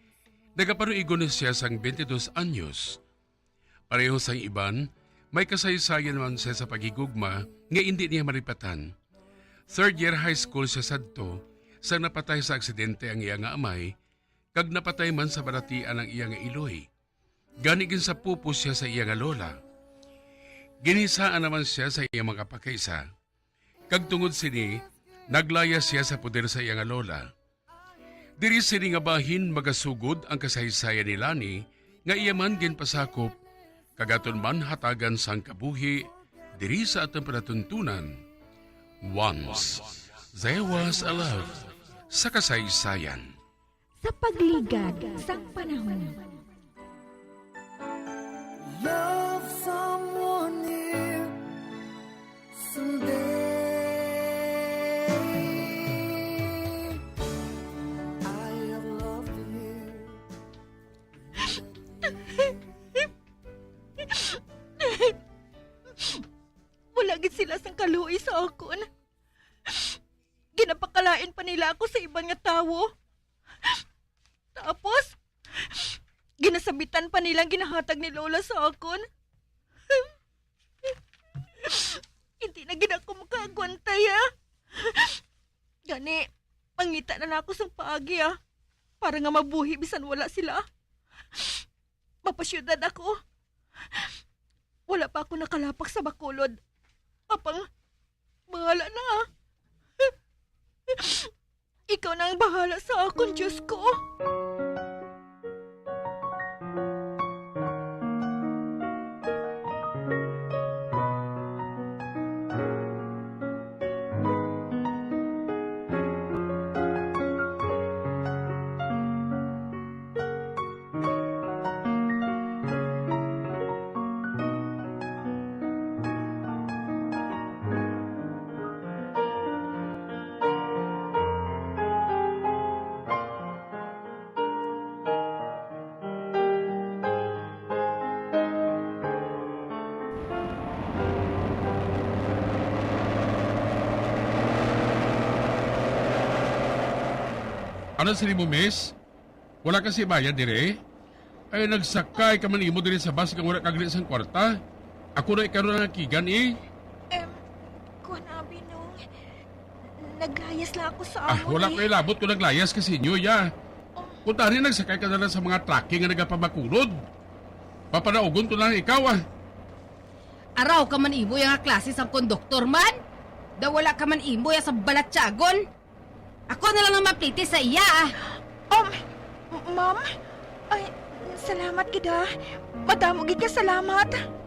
Nagapanuigon siya sang 22 anyos. Pareho sang iban, may kasaysayan naman siya sa pagigugma nga hindi niya maripatan. Third year high school siya sadto, sang napatay sa aksidente ang iya nga amay, kag napatay man sa baratian ang iya nga iloy. Ganigin sa pupos siya sa iya nga lola. Ginisaan naman siya sa iya mga pakaisa. Kag tungod sini, naglaya siya sa poder sa iya nga lola. Diri sini nga bahin magasugod ang kasaysayan ni Lani nga iya man ginpasakop, kagaton man hatagan sang kabuhi diri sa atong panatuntunan. Once, there was a love sa kasaysayan. Sa pagligad sang panahon. Love someone new someday. I have loved you. Wala gid sila sang kaluoy sa akon. Ginapakalain pa nila ako sa ibang nga tawo. Tapos, ginasabitan pa nilang ginahatag ni Lola sa akon. Hindi na gina ako makaagwantay, Gani, pangita na ako sa paagi, para nga mabuhi bisan wala sila. Mapasyudad ako. Wala pa ako nakalapak sa Bacolod. Apang, bahala na, Ikaw na ang bahala sa akon, Diyos ko. Ano sini mo, miss? Wala kasi bayad dire? Ay nagsakay ka man imo dire sa bus kang wala kagli sang kwarta. Ako na ikaroon ng kigan Kuan abi nung naglayas lang ako sa amon. Wala ko ilabot ko naglayas kasi inyo, Puntahan nagsakay ka na lang sa mga tracking nga nagapabakulod. Papanaugon to lang ikaw, Araw ka man imo yung klase sa konduktor man? Da wala ka man imo sa balatsagon? Ako na lang ang mapliti sa iya, Ma'am? Ay, salamat gida. Madamo gid ka salamat.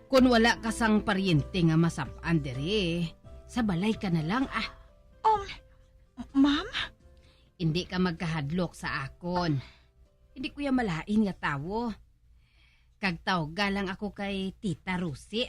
Kung wala ka sang paryente nga masapan diri, sa balay ka na lang, Ma'am? Hindi ka magkahadlok sa akon. Hindi ko yung malain nga tawo. Kagtawga lang ako kay Tita Rusi,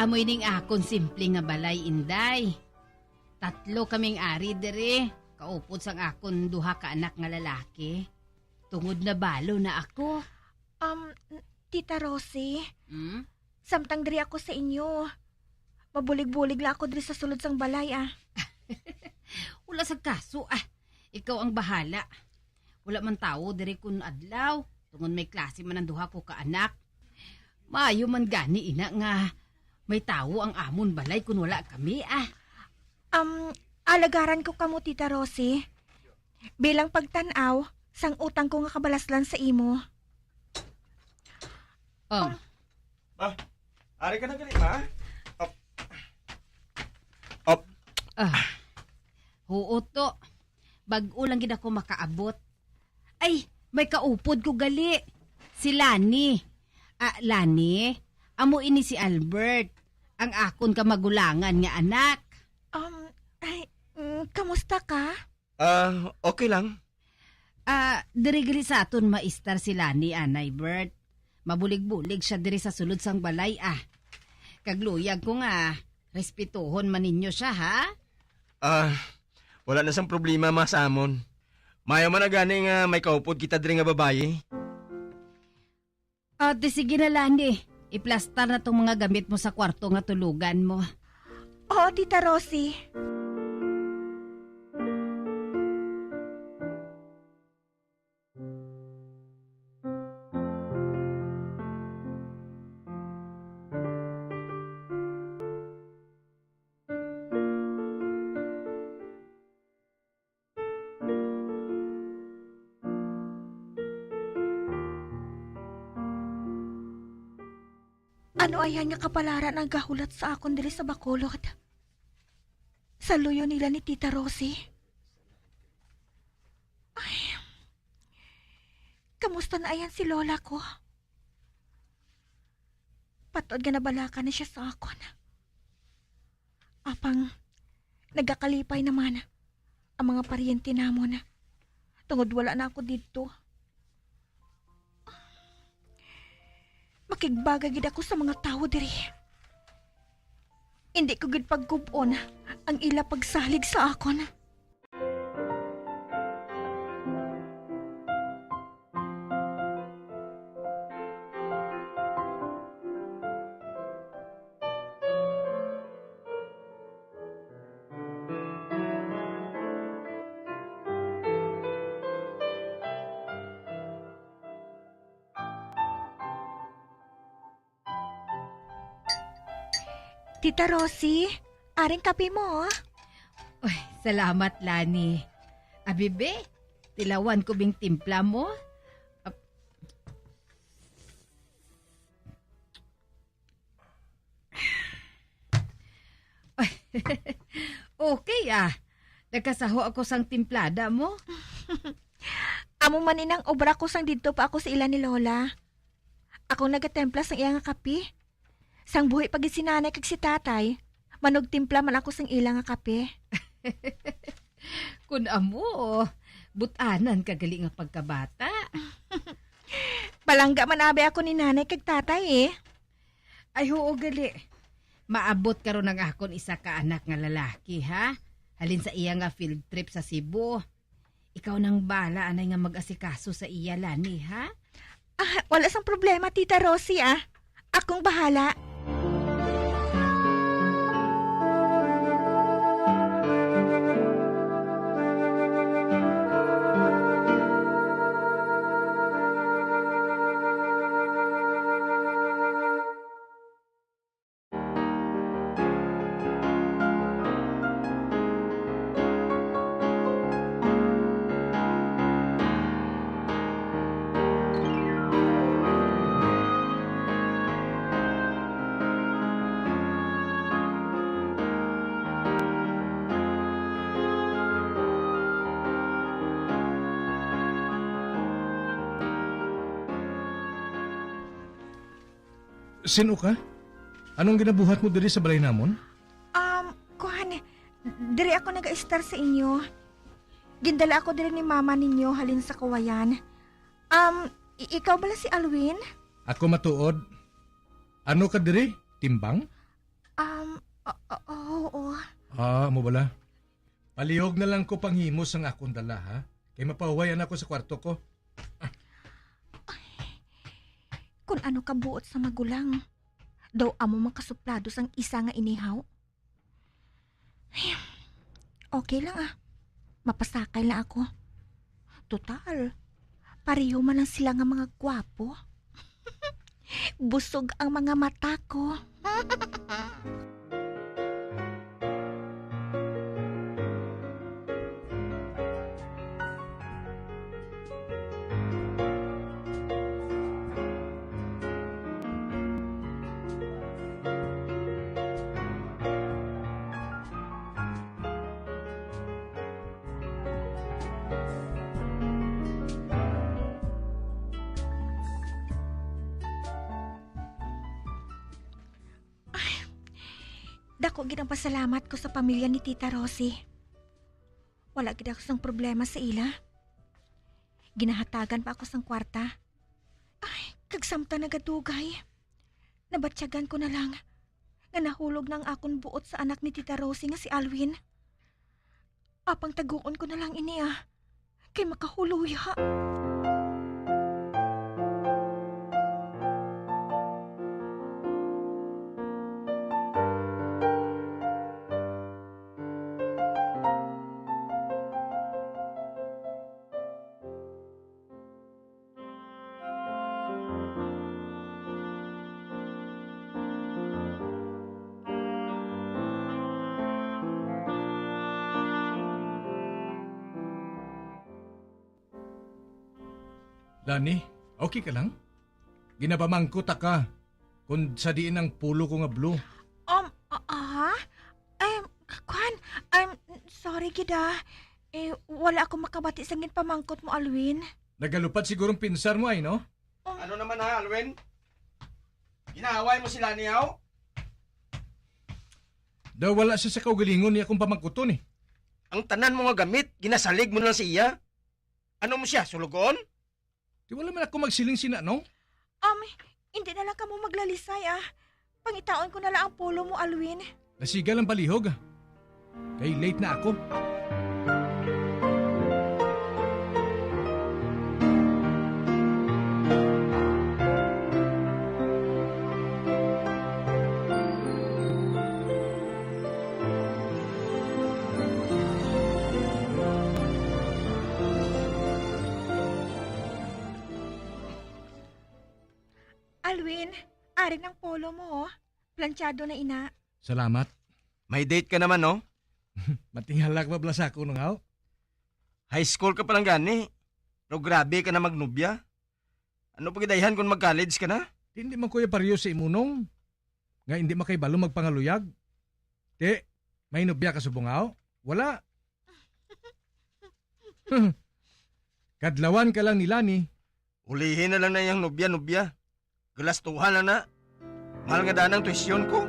Amoy ning akon simple nga balay, Inday. 3 kaming ari dere. Kaupod sang akon 2 ka anak nga lalaki. Tungod na balo na ako. Tita Rosie, samtang diri ako sa inyo. Mabulig-bulig lang ako diri sa sulod sang balay, Wala sa kaso, Ikaw ang bahala. Wala man tao diri kun adlaw. Tungod may klase man ang duha ko ka anak. Maayo man gani ina nga may tawo ang amon balay kun wala kami Alagaran ko kamo, Tita Rosie. Bilang pagtanaw, sang utang ko nga kabalaslan sa imo. Ari ka na gali, ma? Oo to. Bag-o lang gid ako makaabot. Ay, may kaupod ko gali. Si Lani. Lani, amo ini si Albert. Ang akon ka magulangan nga anak. Kamusta ka? Okay lang. Diri sa aton maistar si Lani, Anay Bert. Mabulig-bulig siya diri sa sulod sang balay Kagluyag ko nga, respetuhon man ninyo siya ha? Wala na sang problema mas amon. Mayo man na gani nga may kaupod kita diri nga babaye. Sige na Lani, iplastar na tong mga gamit mo sa kwarto nga tulugan mo. Oo, Tita Rosie. Ano ayan nga kapalaran ang gahulat sa akon diri sa Bacolod? Sa luyo nila ni Tita Rosie. Ay, kamusta na ayan si Lola ko? Patod nga nabalakan na siya sa akon. Apang nagakalipay naman ang mga paryente namon. Tungod wala na ako dito. Makigbagay gid ako sa mga tao diri. Hindi ko gid pagkubon ang ila pagsalig sa akon. Tita Rosie, aring kape mo. Uy, salamat Lani. Abibe, tilawan ko bing timpla mo. Okay nagkasaho ako sang timplada mo. Amo man inang obra ko sang dito pa ako sa ila ni Lola. Ako nagatempla sang iya nga kape. Sang buhi pag sinanay kag si tatay, manog timpla man ako sang ilang nga kape. Kun amo, butanan kagali nga pagkabata. Palangga man abe ako ni nanay kag tatay Ay oo gali. Maabot karon ang akon isa ka anak nga lalaki ha. Halin sa iya nga field trip sa Cebu. Ikaw nang bala anay nga mag-asikaso sa iya Lani ha. Wala sang problema Tita Rosie Akong bahala. Sino ka? Anong ginabuhat mo diri sa balay namon? Kuhan, diri ako nag-star sa inyo. Gindala ako diri ni mama ninyo halin sa kawayan. Ikaw bala si Alwin? Ako matuod. Ano ka diri? Timbang? Oo. Mo bala. Palihog na lang ko panghimos ang akong dala ha. Kay mapahuwayan ako sa kwarto ko. Kung ano ka buot sa magulang, daw amo makasuplado sang isa nga inihaw. Okay lang Mapasakay lang ako. Total, Pareho man lang sila nga mga gwapo. Busog ang mga mata ko. Dako gid ang pasalamat ko sa pamilya ni Tita Rosie. Wala gid ako sang problema sa ila. Ginahatagan pa ako sang kwarta. Ay, kagsamta nagadugay. Nabatyagan ko na lang nga nahulog ng akong buot sa anak ni Tita Rosie nga si Alwin. Apang taguon ko na lang ini kay makahuluya. Lani, okay ka lang? Ginabamangkot ka. Kung sa diin ang pulo ko nga blue. Kwan, sorry gida. Wala ako makabati sa pamangkot mo, Alwin. Nagalupad sigurong pinsar mo ay, no? Ano naman ha, Alwin? Ginaaway mo sila niyaw? Daw wala siya sa kaugalingon niya kung pamangkuton eh. Ang tanan mo nga gamit, ginasalig mo lang sa iya. Ano mo siya, sulugon? Di wala man ako magsiling sina, no? Hindi na lang ka mo maglalisay Pangitaon ko na lang ang polo mo, Alwin. Nasigal ang palihog. Kay late na ako. Alwin, ari ng polo mo, planchado na ina. Salamat. May date ka naman, no? Matinghalak mablas ako nung haw. High school ka pa lang gani. Pero grabe ka na magnubya. Ano pagidayhan kung mag-college ka na? Hindi man kuya pariyo sa imunong. Nga hindi makaibalo magpangaluyag. Te, may nubya ka subungaw? Wala. Kadlawan ka lang ni Lani. Ulihin na lang na yung nubya-nubya. Galastuhan na. Mahal nga daan ang tuisyon ko.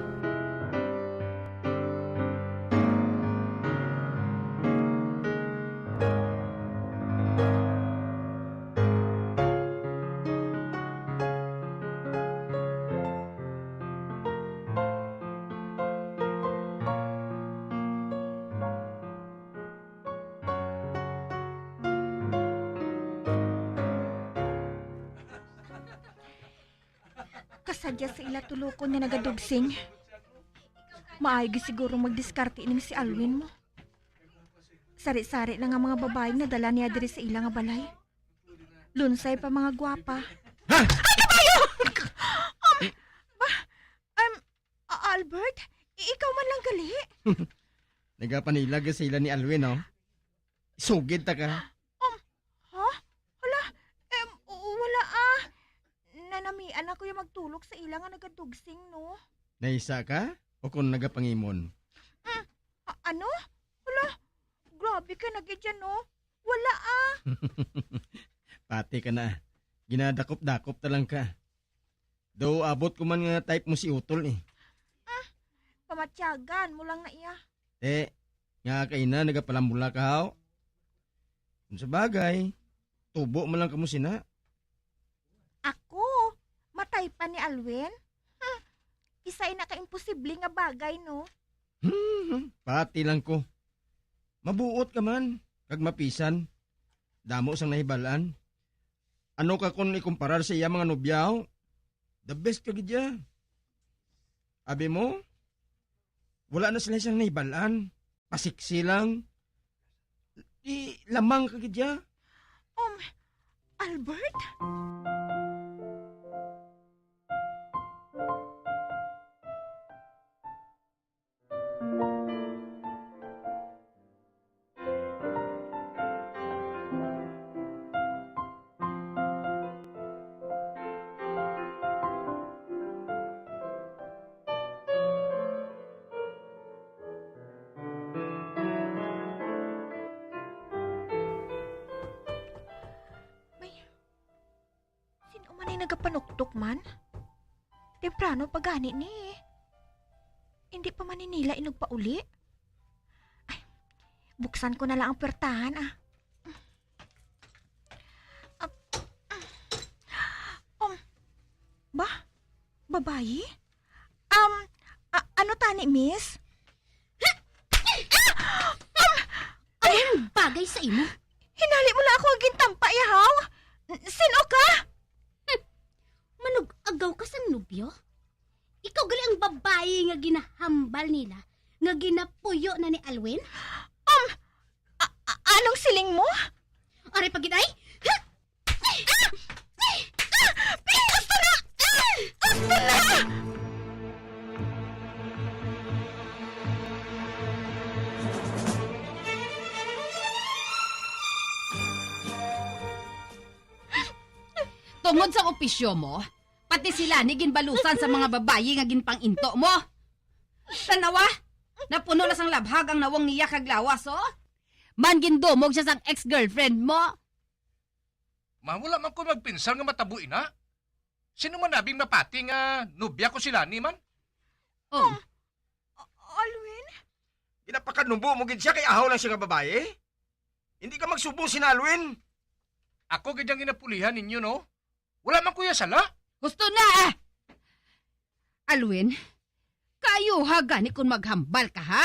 Kasadya sa ila tulukon niya nagadugsing. Maayos siguro magdiskarte ining si Alwin mo. Sari-sari na nga mga babaeng nadala niya diri sa ila nga balay. Lunsay pa mga gwapa. Ha? Ay, kabayo! Albert, ikaw man lang gali. Nagapanilag sa ila ni Alwin, no? Sugid ta ka. Ha? Wala. Wala Nanamian ako yung magtulog sa ila nga nagadugsing, no? Naisa ka? O kung nagapangimon? Ano? Wala. Grabe ka na dyan, no? Wala Pati ka na. Ginadakop-dakop talang ka. Daw abot ko man nga type mo si Utol eh. Pamatyagan mo lang na iya. Nga kayo na nagapalambula ka haw. Kung sa bagay, tubo mo lang kamo sina. Ako? Matay pa ni Alwin? Isa'y naka-imposible nga bagay, no? Pati lang ko. Mabuot ka man, kag mapisan. Damo sang nahibalaan. Ano ka kung ikumparar sa iya mga nobyaw? The best ka gidya. Abi mo, wala na sila siyang nahibalaan. Pasiksi lang. Lamang ka gidya. Albert? Sino man ay nagapanuktok man? Temprano pa gani ni. Hindi pa man ni nila inugpauli. Ay, buksan ko na lang ang pertahan Ba? Babayi? Ano tani, miss? Anong bagay sa imo? Hinali mo na ako ang gintampa, yahaw. Sino ka? Manug-agaw ka sang nubyo? Ikaw gali ang babae nga ginahambal nila, nga ginapuyo na ni Alwin? Anong siling mo? Ari paginay? Basta na! Basta na! Tungod sa opisyo mo, pati sila ni ginbalusan sa mga babayi nga ginpang-into mo. Tanawa, napuno na sang labhag ang nawang niya kag lawas, oh. Man gindumog siya sang ex-girlfriend mo. Wala man ko magpinsal nga matabuin na. Sino man nabing mapati nga nubya ko sila ni man? Oh. Alwin? Ginapakanumbo mo gid siya kay ahaw lang siya nga babae? Hindi ka magsubong si Alwin. Ako gid ang ginapulihan ninyo, no? Wala man kuya sala. Gusto na! Alwin, kayo ha gani kung maghambal ka, ha?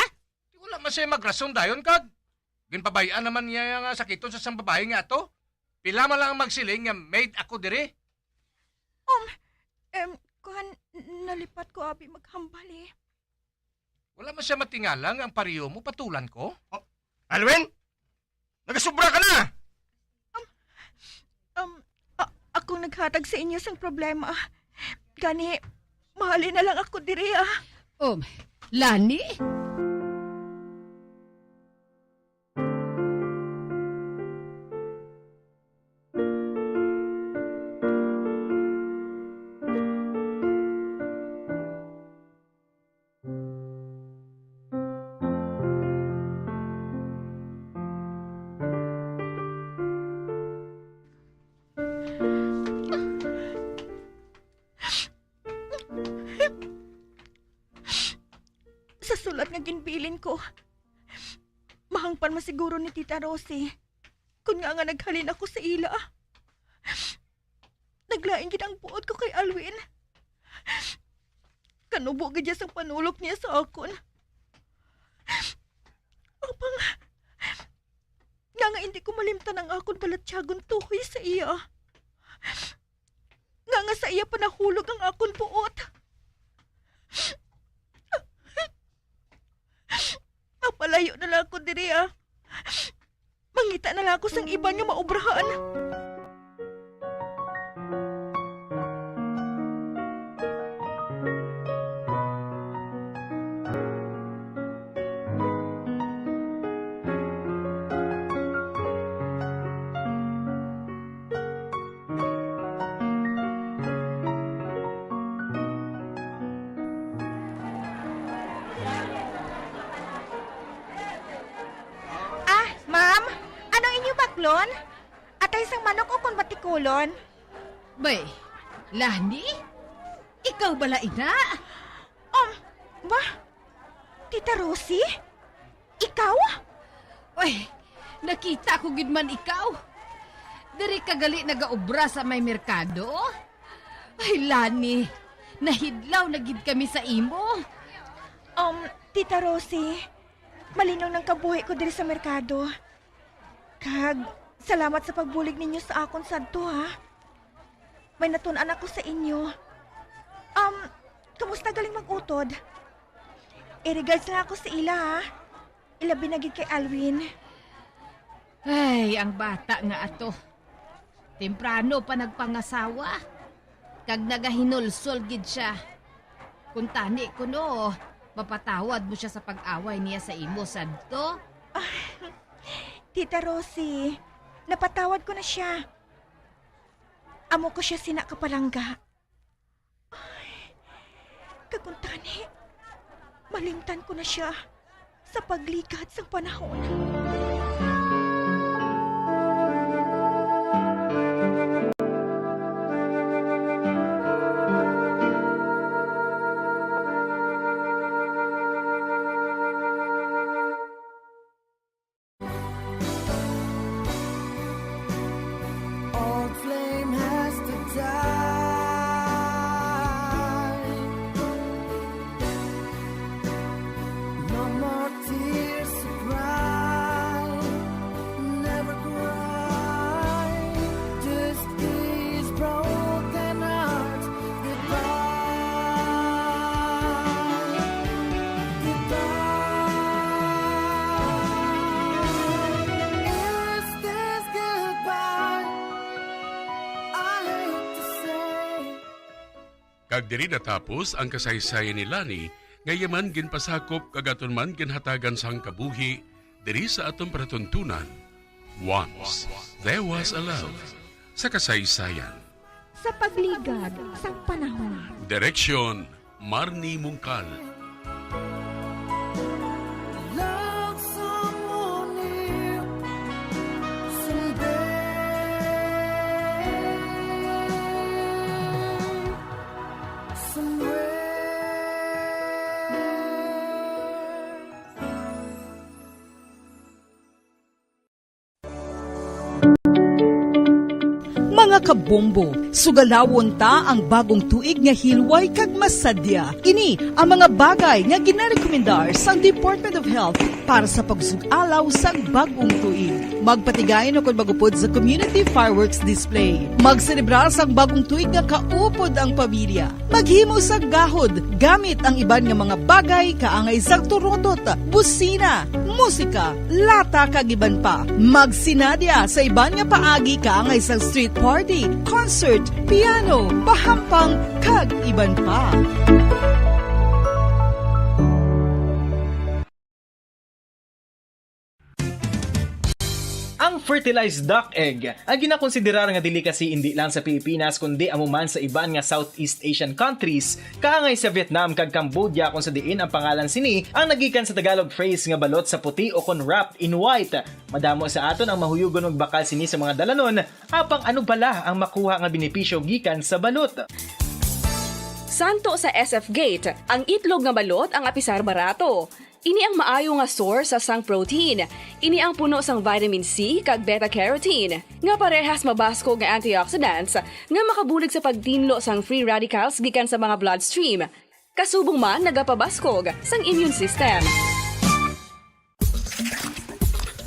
Wala man siya magrason dayon kag. Ginpabayaan naman niya nga sakiton sa sang babae nga ato. Pila man lang magsiling nga maid ako dire. Kuhan, nalipat ko abi maghambal eh. Wala man siya matingalang ang pariyo mo patulan ko. Alwin? Nagasubra ka na! Akong naghatag sa inyo sang problema. Gani, mahalin na lang ako diri Lani? Sa sulat nga ginbilin ko, mahangpan masiguro ni Tita Rosie kung nga naghalin ako sa ila. Naglaing gid ang buot ko kay Alwin. Kanubo gid sa panulok niya sa akon. Apang nga hindi ko malimtan ang akon balatyagon tuhoy sa iya. Nga sa iya panahulog ang akon buot. Mapalayo na lang ako diri Mangita na lang ako sang iban nga maubrahan. Ma'am, anong inyo baklon? Atay sang manok o kung batikulon? Bay, Lani? Ikaw bala ina? Ba? Tita Rosie? Ikaw? Uy, nakita ko gid man ikaw. Diri ka gali nagaobra sa may merkado? Ay, Lani, nahidlaw na gid kami sa imo. Tita Rosie, malinaw ng kabuhi ko diri sa merkado. Kag, salamat sa pagbulig ninyo sa akon sadto, ha? May natunan ako sa inyo. Kamusta galing mag-utod? I-regards lang ako sa ila, ha? Ilabi na gid kay Alwin. Ay, ang bata nga ato. Temprano pa nagpangasawa. Kag nagahinulsol gid siya. Kung tani ko no, mapatawad mo siya sa pag-away niya sa imo sadto. Tita Rosie, napatawad ko na siya. Amo ko siya sinakapalangga. Kaguntani, malimtan ko na siya sa paglikad sa panahon. Old flame has to die. No more tears to cry. Never cry. Just these broken hearts. Goodbye. Goodbye. Is this goodbye? Kag diri natapos ang kasaysayan ni Lani, ngayaman ginpasakop kagaton man ginhatagan sang kabuhi diri sa atong paratuntunan. Once there was a love sa kasaysayan. Sa pagligad sa panahon. Direksyon Marnie Mungkal. Love someone new someday. Mga kabombo, sugalawon ta ang bagong tuig nga hilway kag masadya. Kini ang mga bagay nga ginarekomendar sa Department of Health para sa pagsugalaw sa bagong tuig. Magpatigayon o kung magupod sa community fireworks display. Magselebrar sa bagong tuig nga kaupod ang pamilya. Maghimo sa gahod gamit ang iban nga mga bagay kaangay sa turotot, busina, musika, lata kag iban pa. Magsinadya sa iban nga paagi kaangay sa street party, concert, piano, pahampang kag iban pa. Ang fertilized duck egg ang ginakonsiderar nga delicacy hindi lang sa Pilipinas kundi amuman sa iban nga Southeast Asian countries kaangay sa Vietnam kag Cambodia kung sa diin ang pangalan sini ang nagikan sa Tagalog phrase nga balot sa puti o kon wrapped in white. Madamo sa aton ang mahuyugon og bakal sini sa mga dalanon apang ano bala ang makuha nga benepisyo gikan sa balot. Santo sa SF Gate, ang itlog nga balot ang apisar barato. Ini ang maayo nga source sa sang protein. Ini ang puno sang vitamin C kag beta-carotene. Nga parehas mabasko nga antioxidants nga makabulig sa pagtinlo sang free radicals gikan sa mga bloodstream. Kasubong man nagapabaskog sang immune system.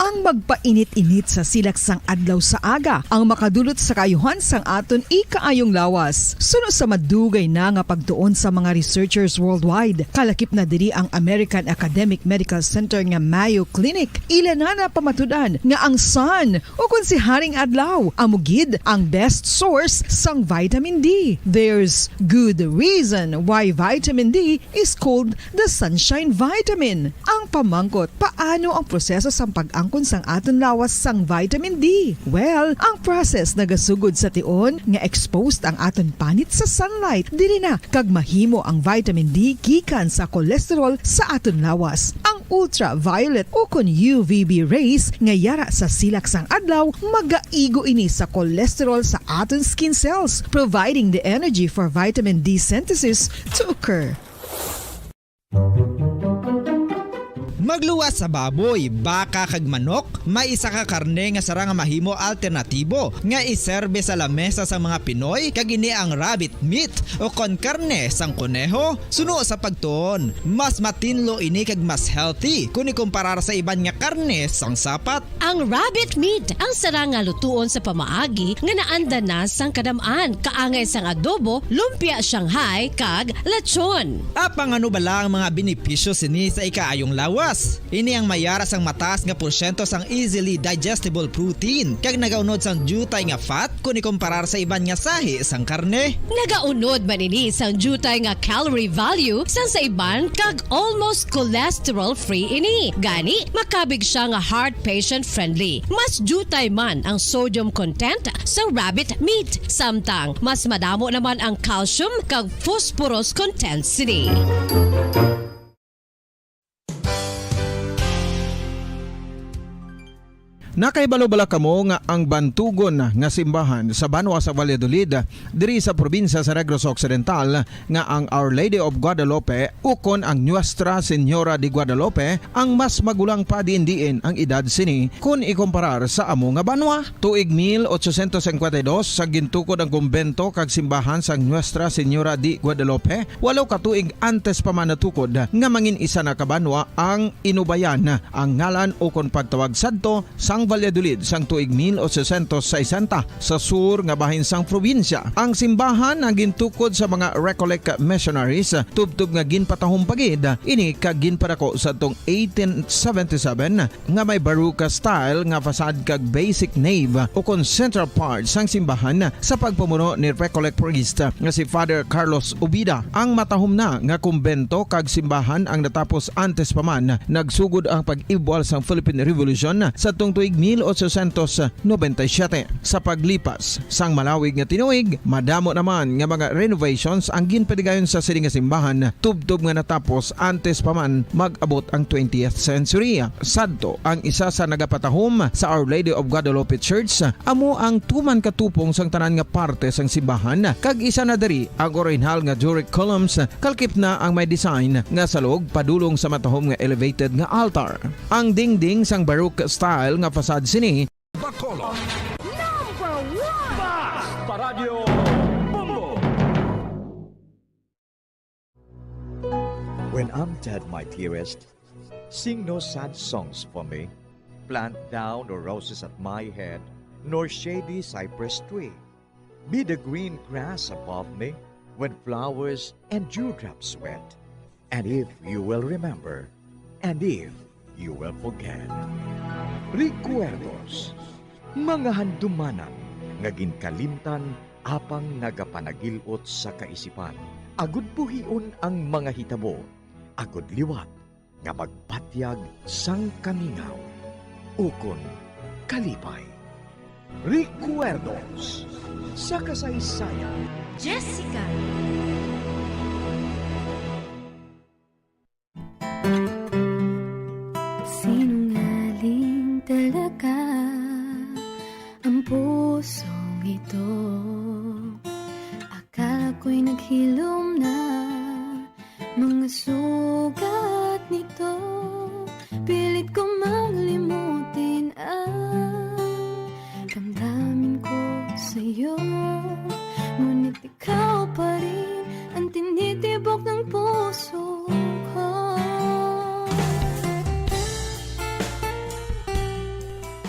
Ang magpainit-init sa silaksang adlaw sa aga ang makadulot sa kayuhan sang aton ikaayong lawas. Suno sa madugay na nga pagtuon sa mga researchers worldwide, kalakip na diri ang American Academic Medical Center nga Mayo Clinic. Ila na pamatudan nga ang sun o kung si Haring Adlaw amugid ang best source sang vitamin D. There's good reason why vitamin D is called the sunshine vitamin. Ang pamangkot, paano ang proseso sang pag-angkon sang aton lawas sang vitamin D? Well, ang process nagasugod sa tion nga exposed ang aton panit sa sunlight dili na kag mahimo ang vitamin D gikan sa cholesterol sa aton lawas. Ang ultraviolet o kon UVB rays nga yara sa silak sang adlaw magaigo ini sa cholesterol sa aton skin cells, providing the energy for vitamin D synthesis to occur. Magluwas sa baboy, baka kag manok, may isa ka karne nga sarang mahimo alternatibo nga iserbe sa lamesa sa mga Pinoy kag ini ang rabbit meat o kon karne sang kuneho. Suno sa pagtuon, mas matinlo ini kag mas healthy kung ikumparar sa iban nga karne sang sapat. Ang rabbit meat ang sarang nga lutuon sa pamaagi nga naanda na sang kadamaan kaangay sang adobo, lumpia Shanghai kag lechon. Apang ano bala ang mga benepisyo sini sa ikaayong lawas? Requerdos. Ini ang mayara sang mataas nga porsyento sang easily digestible protein kag nagaunod sang jutay nga fat kung ikumparar sa iban nga sahi sang karne. Nagaunod man ini sang jutay nga calorie value sang sa iban kag almost cholesterol-free ini. Gani, makabig siya nga heart patient friendly. Mas jutay man ang sodium content sa rabbit meat. Samtang, mas madamo naman ang calcium kag phosphorus content sini. Nakaibalo-bala kamo nga ang bantugon nga simbahan sa Banwa sa Valladolid diri sa probinsya sa Negros Occidental nga ang Our Lady of Guadalupe ukon ang Nuestra Señora de Guadalupe ang mas magulang pa diin ang edad sini kung ikumparar sa amo nga banwa. Tuig 1852 sa gintukod ang kumbento kag simbahan sa Nuestra Señora de Guadalupe, walo ka tuig antes pa man natukod nga mangin isa na kabanwa ang inubayan ang ngalan ukon pagtawag sadto sang Valladolid sang tuig 1860 sa sur nga bahin sang probinsya. Ang simbahan ang gintukod sa mga Recollect missionaries tubtub nga ginpatahom pagid ini kag ginpadako sa tong 1877 nga may baroque style nga fasad kag basic nave ukon central part sang simbahan sa pagpamuno ni Recollect priest nga si Father Carlos Ubida. Ang matahom na nga kumbento kag simbahan ang natapos antes pa man nagsugod ang pag-ibwal sang Philippine Revolution sa tong tuig 1897. Sa paglipas sang malawig nga tinuig, madamo naman nga mga renovations ang ginpadigayon sa sining nga simbahan tubtob nga natapos antes pa man mag-abot ang 20th century. Sadto ang isa sa nagapatahom sa Our Lady of Guadalupe Church amo ang tuman katupong sang tanan nga parte sang simbahan kag isa na diri ang original nga Doric columns kalkip na ang may design nga salog padulong sa matahom nga elevated nga altar. Ang dingding sang baroque style nga fasad sini Bacolod. Number 1 Basta Radio Bumbo. When I'm dead, my dearest, sing no sad songs for me. Plant down no roses at my head, nor shady cypress tree. Be the green grass above me when flowers and dewdrops wet. And if you will remember, and if you will forget. Recuerdos, mga handumanan, nga ginkalimtan apang nagapanagilot sa kaisipan. Agud buhion ang mga hitabo, agud liwat, nga magpatyag sang kamingaw. Ukon kalipay. Recuerdos, sa kasaysayan. Jessica. Sinungaling talaga ang pusong ito. Akala ko'y naghilom na mga sugat nito. Pilit ko makalimutin ang damdamin ko sa'yo. Ngunit ikaw pa rin ang tinitibok ng puso ko.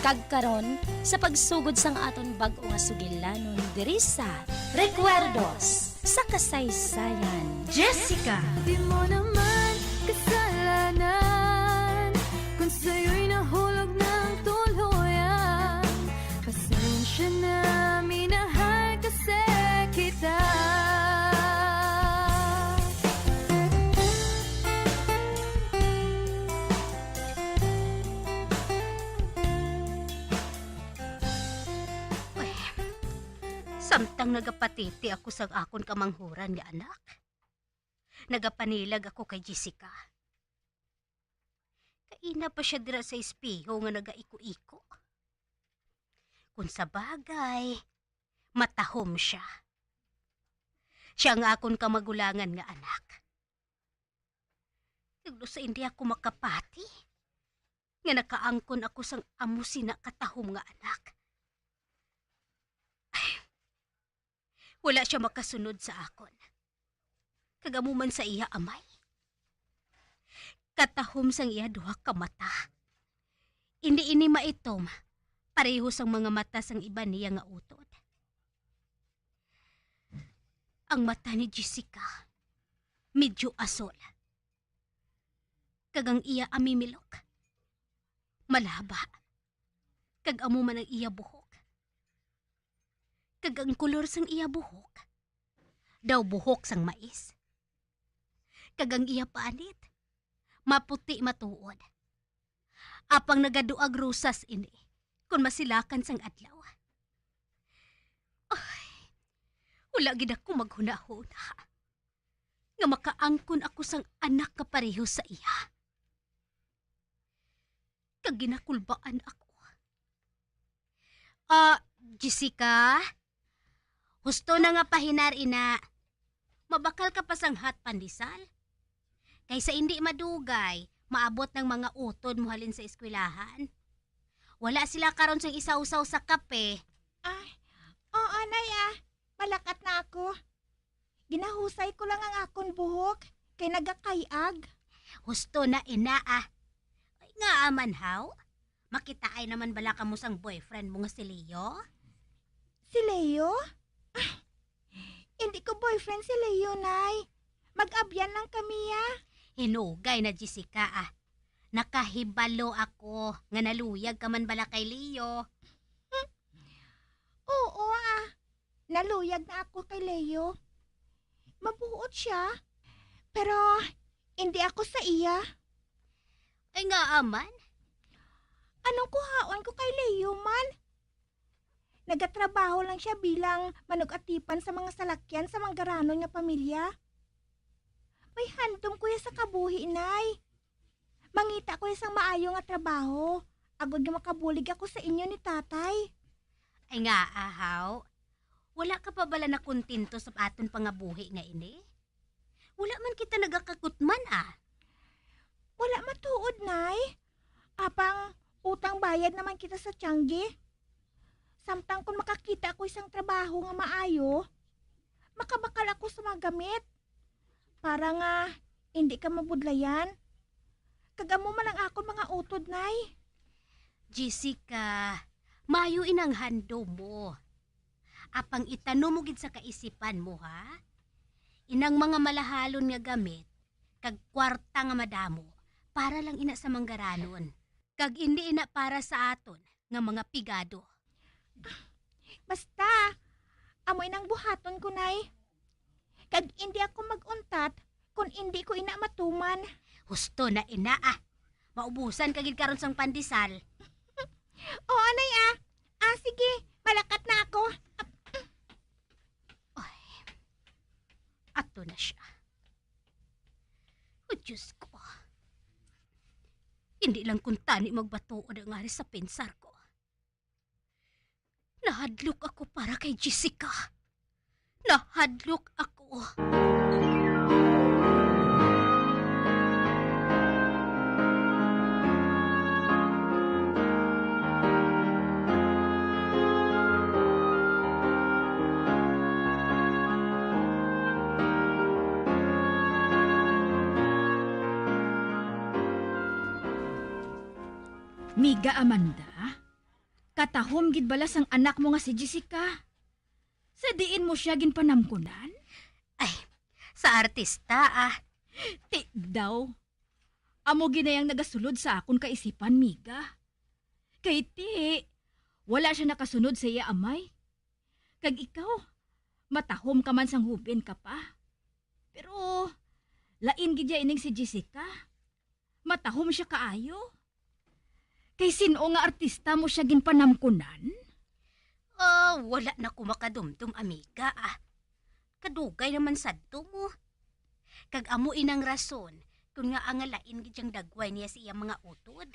Kagkaron sa pagsugod sang aton bag-o nga sugilanon diri sa Recuerdos sa kasaysayan. Jessica. Di mo naman kasalanan kung sa'yo'y nahulog ng tuluyan. Pasensya na, minahal kasi kita. Samtang nagapatiti ako sa akon kamanghuran nga anak. Nagapanilag ako kay Jessica. Kaina pa siya dira sa espiho nga nagaiko-iko. Kung sa bagay, matahom siya. Siya ang akon kamagulangan nga anak. Tugdo sa hindi ako makapati, nga nakaangkon ako sang amusin na katahom nga anak. Wala siya makasunod sa akon. Kagamuman sa iya amay. Katahom sang iya duha ka mata. Ini maitom, pareho sang mga mata sang iba niya nga utod. Ang mata ni Jessica, medyo asol. Kagang iya amimilok. Malaba. Kag amo man ang iya buhok. Kag ang kulor sang iya buhok. Daw buhok sang mais. Kag ang iya panit. Maputi matuod. Apang nagaduag rusas ini kung masilakan sang adlaw. Ay, wala gid ako maghuna-huna. Nga makaangkon ako sang anak kapareho sa iya. Kag ginakulbaan ako. Jessica? Husto na nga pahinar ina. Mabakal ka pa sang hot pandesal? Kaysa hindi madugay, maabot ng mga utod mo halin sa eskwelahan. Wala sila karon sang isaw-saw sa kape. Ay, oo, Nay Malakat na ako. Ginahusay ko lang ang akon buhok kay nagakayag. Husto na ina Ay nga aman haw. Makitaay naman bala ka mo sang boyfriend mo nga si Leo? Si Leo? Ay, hindi ko boyfriend si Leo, Nay. Mag-abyan lang kami, Hinugay na Jessica Nakahibalo ako nga naluyag ka man bala kay Leo. Oo, naluyag na ako kay Leo. Mabuot siya. Pero hindi ako sa iya. Ay nga aman. Anong kuhaon ko kay Leo man? Nagatrabaho lang siya bilang manug-atipan sa mga salakyan sa manggaranon nga pamilya. May handom kuya sa kabuhi, Nay. Mangita ko isang maayo nga trabaho. Agod nga makabulig ako sa inyo ni tatay. Ay nga ahaw. Wala ka pa bala na kontento sa aton pangabuhi nga ini? Wala man kita nagakakutman Wala matuod, Nay. Apang utang bayad naman kita sa Tiangge. Samtang kung makakita ko isang trabaho nga maayo, makabakal ako sa mga gamit. Para nga hindi ka mabudlayan. Kagamo man ang ako mga utod, Nay. Jessica, mayo inang hando mo. Apang itanong mo gid sa kaisipan mo, Inang mga malahalon nga gamit, kag kwarta nga madamo, para lang ina sa manggaranon. Kag hindi ina para sa aton nga mga pigado. Basta, amoy nang buhaton ko, Nay. Kag hindi ako maguntat kung hindi ko ina matuman. Husto na ina Maubusan kagid karon sang pandesal. Oo, Nay sige, malakat na ako. Ay, ato na siya. O Diyos ko. Hindi lang kung tani magbatuod ang ari sa pensar ko. Nahadlok ako para kay Jessica. Nahadlok ako. Miga Amanda, katahom gid bala sang anak mo nga si Jessica. Sa diin mo siya ginpanamkunan? Ay, sa artista Ti daw. Amo ginayang nagasulod sa akon kaisipan, Miga. Kay ti, wala siya nakasunod sa iya amay. Kag ikaw, matahom ka man sang hubin ka pa. Pero, lain gid ining si Jessica. Matahom siya kaayo. Kay sino nga artista mo siya ginpanamkunan? Wala na ko makadumdum, amiga Kadugay naman sadto mo. Kag amo inang rason kung nga angalain gidyang dagway niya sa iyang mga utod.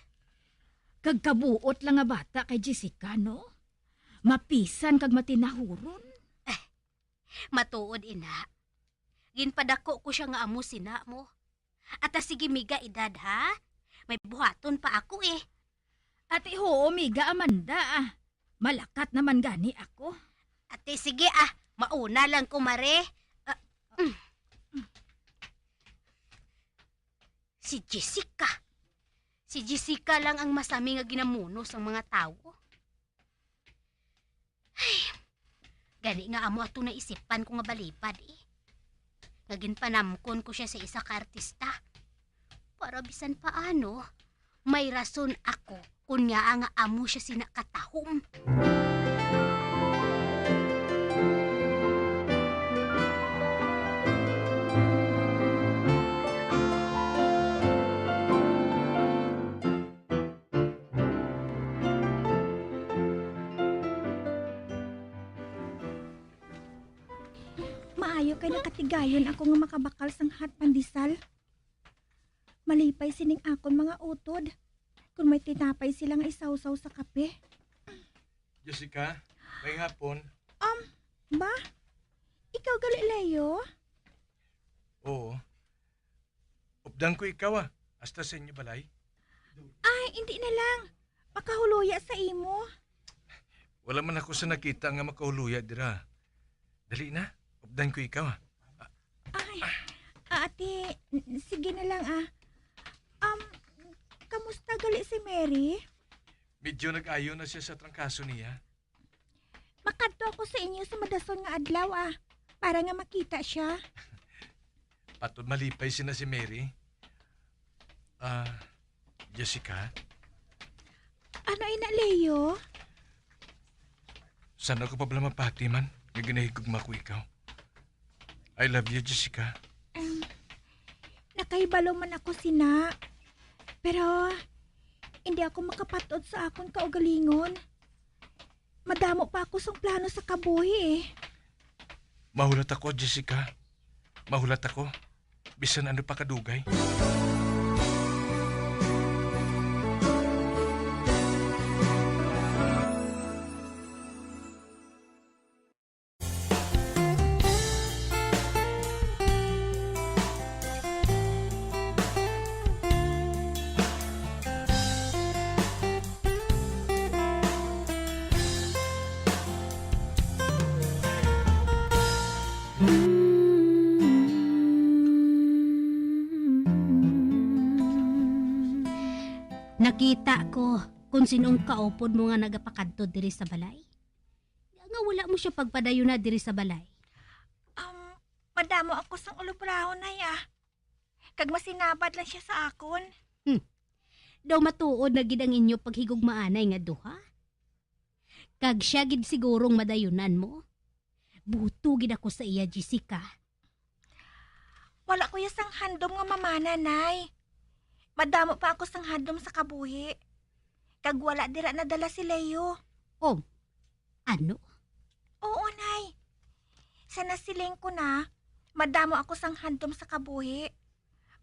Kag kabuot lang nga bata kay Jessica, no? Mapisan kag matinahuron. Matuod ina. Ginpadako ko siya nga amo sina mo. At sige miga edad May buhaton pa ako Ate ho, Miga Amanda Malakat naman gani ako. Ate sige mauna lang kumare. Si Jessica. Si Jessica lang ang masami nga ginamunos ang mga tao. Ay, gani nga amo ato na isipan ko nga balipad Nga ginpanamkon ko siya sa isa ka artista. Para bisan paano, may rason ako kunya nga amo siya sinakatahom. Maayo kay nakatigayon ako nga makabakal sang hat pandisal. Malipay sining akon mga utod. Kung may tinapay silang isawsaw sa kape. Jessica, may hapon. Ba? Ikaw Galileo? Oo. Updan ko ikaw hasta sa inyo balay. Ay, hindi na lang. Makahuluya sa imo. Wala man ako sa nakita nga makahuluya dira. Dali na, updan ko ikaw Ay, ate, sige na lang kamusta gali si Mary? Medyo nag-ayo na siya sa trangkaso niya. Makadto ako sa inyo sa madason nga adlaw para nga makita siya. Patod malipay si Mary. Jessica? Ano ina Leo? Sana ko pa pala mapati man. Gaganahigugma ko ikaw. I love you, Jessica. Nakaibalo man ako sina. Pero, hindi ako makapatod sa akon kaugalingon. Madamo pa ako sang plano sa kabuhi Mahulat ako, Jessica. Mahulat ako. Bisan ano pa kadugay. Nakita ko kung sinong kaupod mo nga nagapakadto diri sa balay. Nga wala mo siya pagpadayon na diri sa balay. Madamo ako sang ulubrahon na Kag masinabad lang siya sa akon. Daw matuod na gid ang inyo paghigugmaanay nga duha. Kag siya gid sigurong madayunan mo. Buto gid ako sa iya, Jessica. Wala ko sang handom nga mamana, nay. Madamo pa ako sang handom sa kabuhi. Kag wala dira nadala si Leo. Oh, ano? Oo, nay. Sa nasiling ko na, madamo ako sang handom sa kabuhi.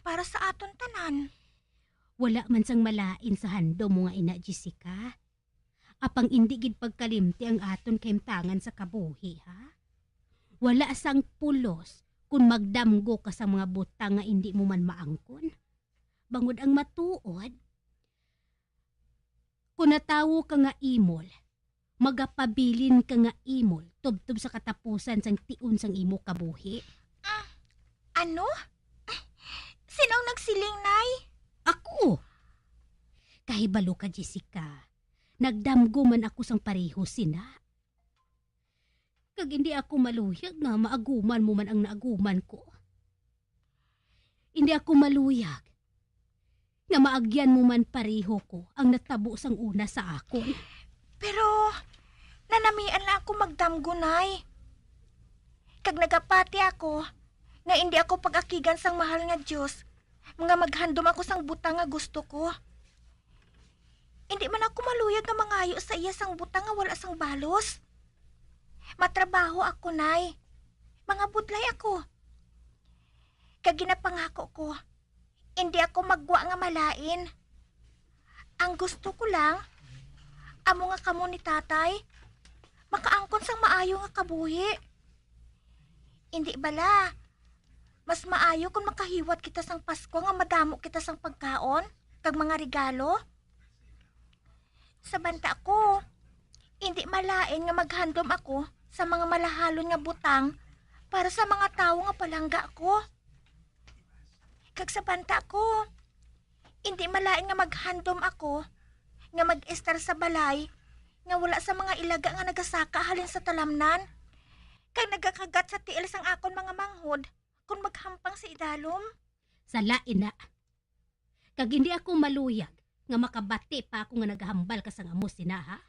Para sa aton tanan. Wala man sang malain sa handom mo nga ina, Jessica. Apang indi gid pagkalimti ang aton kaimtangan sa kabuhi, ha? Wala sang pulos kung magdamgo ka sa mga butang nga indi mo man maangkon. Bangod ang matuod, kung natawo ka nga imol, magapabilin ka nga imol tubtob sa katapusan sang tiun sang imo kabuhi. Ano? Sinong nagsiling, nay? Ako! Kahibalo ka, Jessica. Nagdamgo man ako sang pareho sina. Kag hindi ako maluyag nga maaguman mo man ang naaguman ko. Hindi ako maluyag nga maagyan mo man pareho ko ang natabo sang una sa akon. Pero, nanamian lang ako magdamgo, nay. Kag nagapati ako, nga hindi ako pag-akigan sang mahal nga Diyos, mga maghandom ako sang butang nga gusto ko. Hindi man ako maluyag nga mangayo sa iya sang butang nga wala sang balos. Matrabaho ako, nay. Mga budlay ako. Kag ginapangako ko, hindi ako magwa nga malain. Ang gusto ko lang, amo nga kamo ni tatay, makaangkon sang maayo nga kabuhi. Hindi bala, mas maayo kung makahiwat kita sang Pasko nga madamo kita sang pagkaon, kag mga regalo. Sa banta ko, hindi malain nga maghandom ako sa mga malahalon nga butang para sa mga tao nga palangga ko. Kag sa banta ko, hindi malain nga maghandom ako nga mag-estar sa balay nga wala sa mga ilaga nga nagasaka halin sa talamnan. Kag nagakagat sa tiil sang akon mga manghod kung maghampang sa idalom. Sala, ina. Kag hindi ako maluyag nga makabati pa ako nga naghambal ka sa amo sinaha.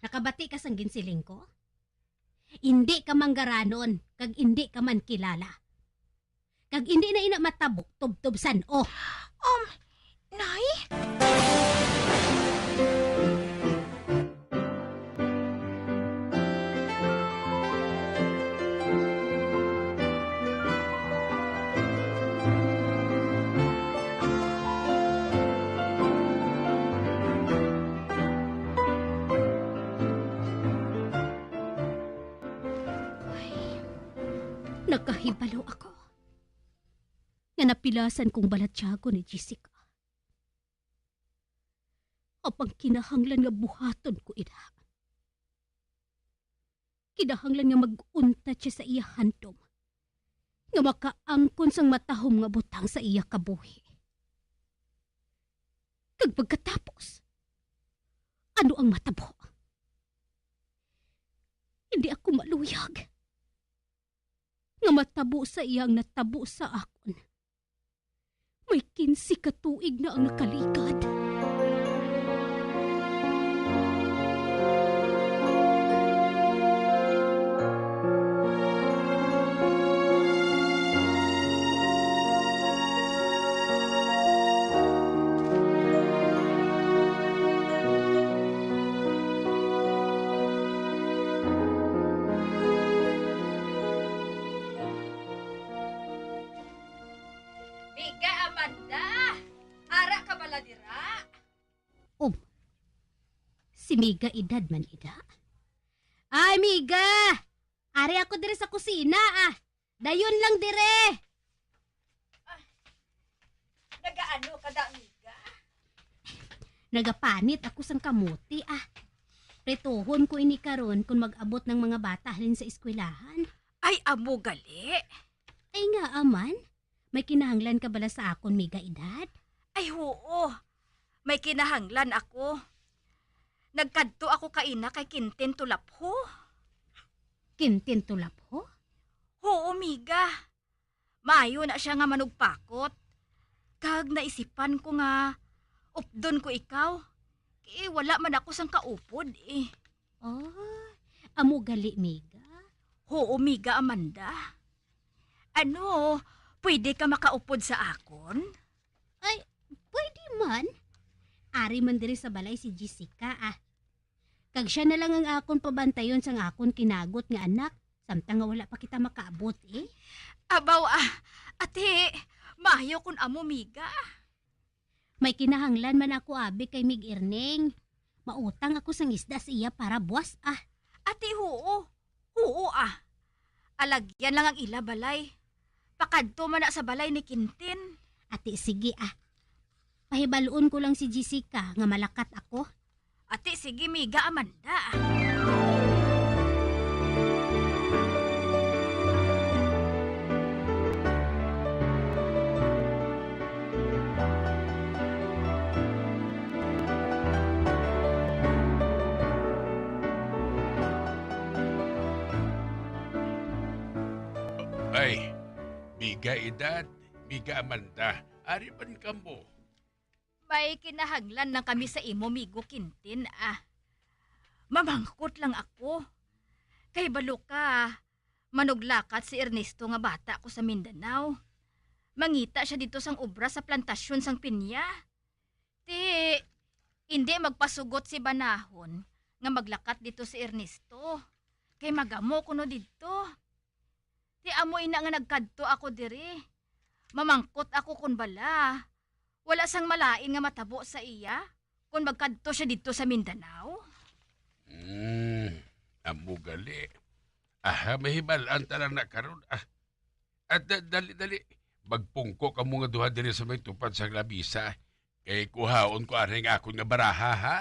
Nakabati ka sang ginsiling ko? Hindi ka manggaranon, kag hindi ka man kilala. Kag hindi na ina matabok, tubtubsan o. Nay? Nakahibalo ako. Nga napilasan kong balatyago ni Jessica. Apang kinahanglan nga buhaton ko ina. Kinahanglan nga mag-untat siya sa iya handom. Nga makaangkon sang matahom nga butang sa iya kabuhi. Kag pagkatapos, ano ang matabo? Hindi ako maluyag. Nga matabo sa iyang natabo sa akon. May 15 katuig na ang nakaligad. Miga, Amanda! Ara ka bala dira? Si Miga edad man ida. Ay, Miga! Ari ako dire sa kusina ah. Dayon lang dire. Nagaano ka da, Miga? Nagapanit ako sang kamuti ah. Pretuhon ko ini karon kung mag-abot ng mga bata halin sa eskwelahan. Ay, amo gali. Ay nga aman, may kinahanglan ka bala sa akon, Miga edad? Ay, oo. May kinahanglan ako. Nagkadto ako kaina kay Kintin Tulapho. Kintin Tulapho? Oo, Miga. Maayo na siya nga manugpakot. Kag naisipan ko nga, updon ko ikaw. Wala man ako sang kaupod eh. Oh, amo gali, Miga? Oo, Miga, Amanda. Ano, pwede ka makaupod sa akon? Ay, pwede man. Ari man diri sa balay si Jessica ah. Kag siya na lang ang akon pabantayon sang akon kinagot nga anak. Samtang nga wala pa kita makaabot eh. Abaw ate, maayo kun amo, Miga. May kinahanglan man ako abi kay Mig Irning. Mautang ako sang isda sa iya para buwas ah. Ate, oo. Oo ah. Alagyan lang ang ila balay. Pakadto man na sa balay ni Kintin. Ate, sige ah. Pahibaloon ko lang si Jessica nga malakat ako. Ate, sige, Miga, Amanda. Ay, Miga edad, Miga Amanda, ari pan ka mo. May kinahanglan lang kami sa imo, Migo Kintin ah. Mamangkot lang ako. Kay balo ka, manuglakat si Ernesto nga bata ko sa Mindanao. Mangita siya dito sang obra sa plantasyon sang pinya. Ti, hindi magpasugot si Banahon nga maglakat dito si Ernesto. Kay magamo kuno dito. Ti amoy na nga nagkadto ako diri. Mamangkot ako kun bala. Wala sang malain nga matabo sa iya kung magkadto siya dito sa Mindanao. Amo gali. Mahibalaan talang na karon. At dali. Magpungko ka mo nga duha diri sa may tupad sa labisa. Kay kuhaon ko aring akon nga baraha ha.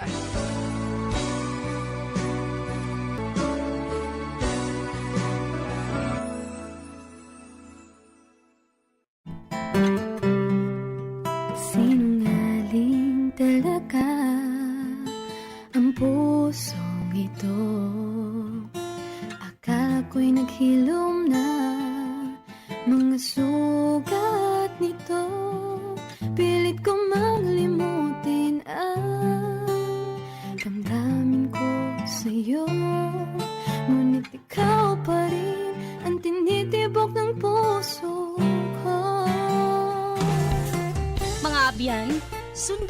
Sinungaling talaga ang pusong ito. Akala ko'y naghilom na mga sugat nito. Pilit ko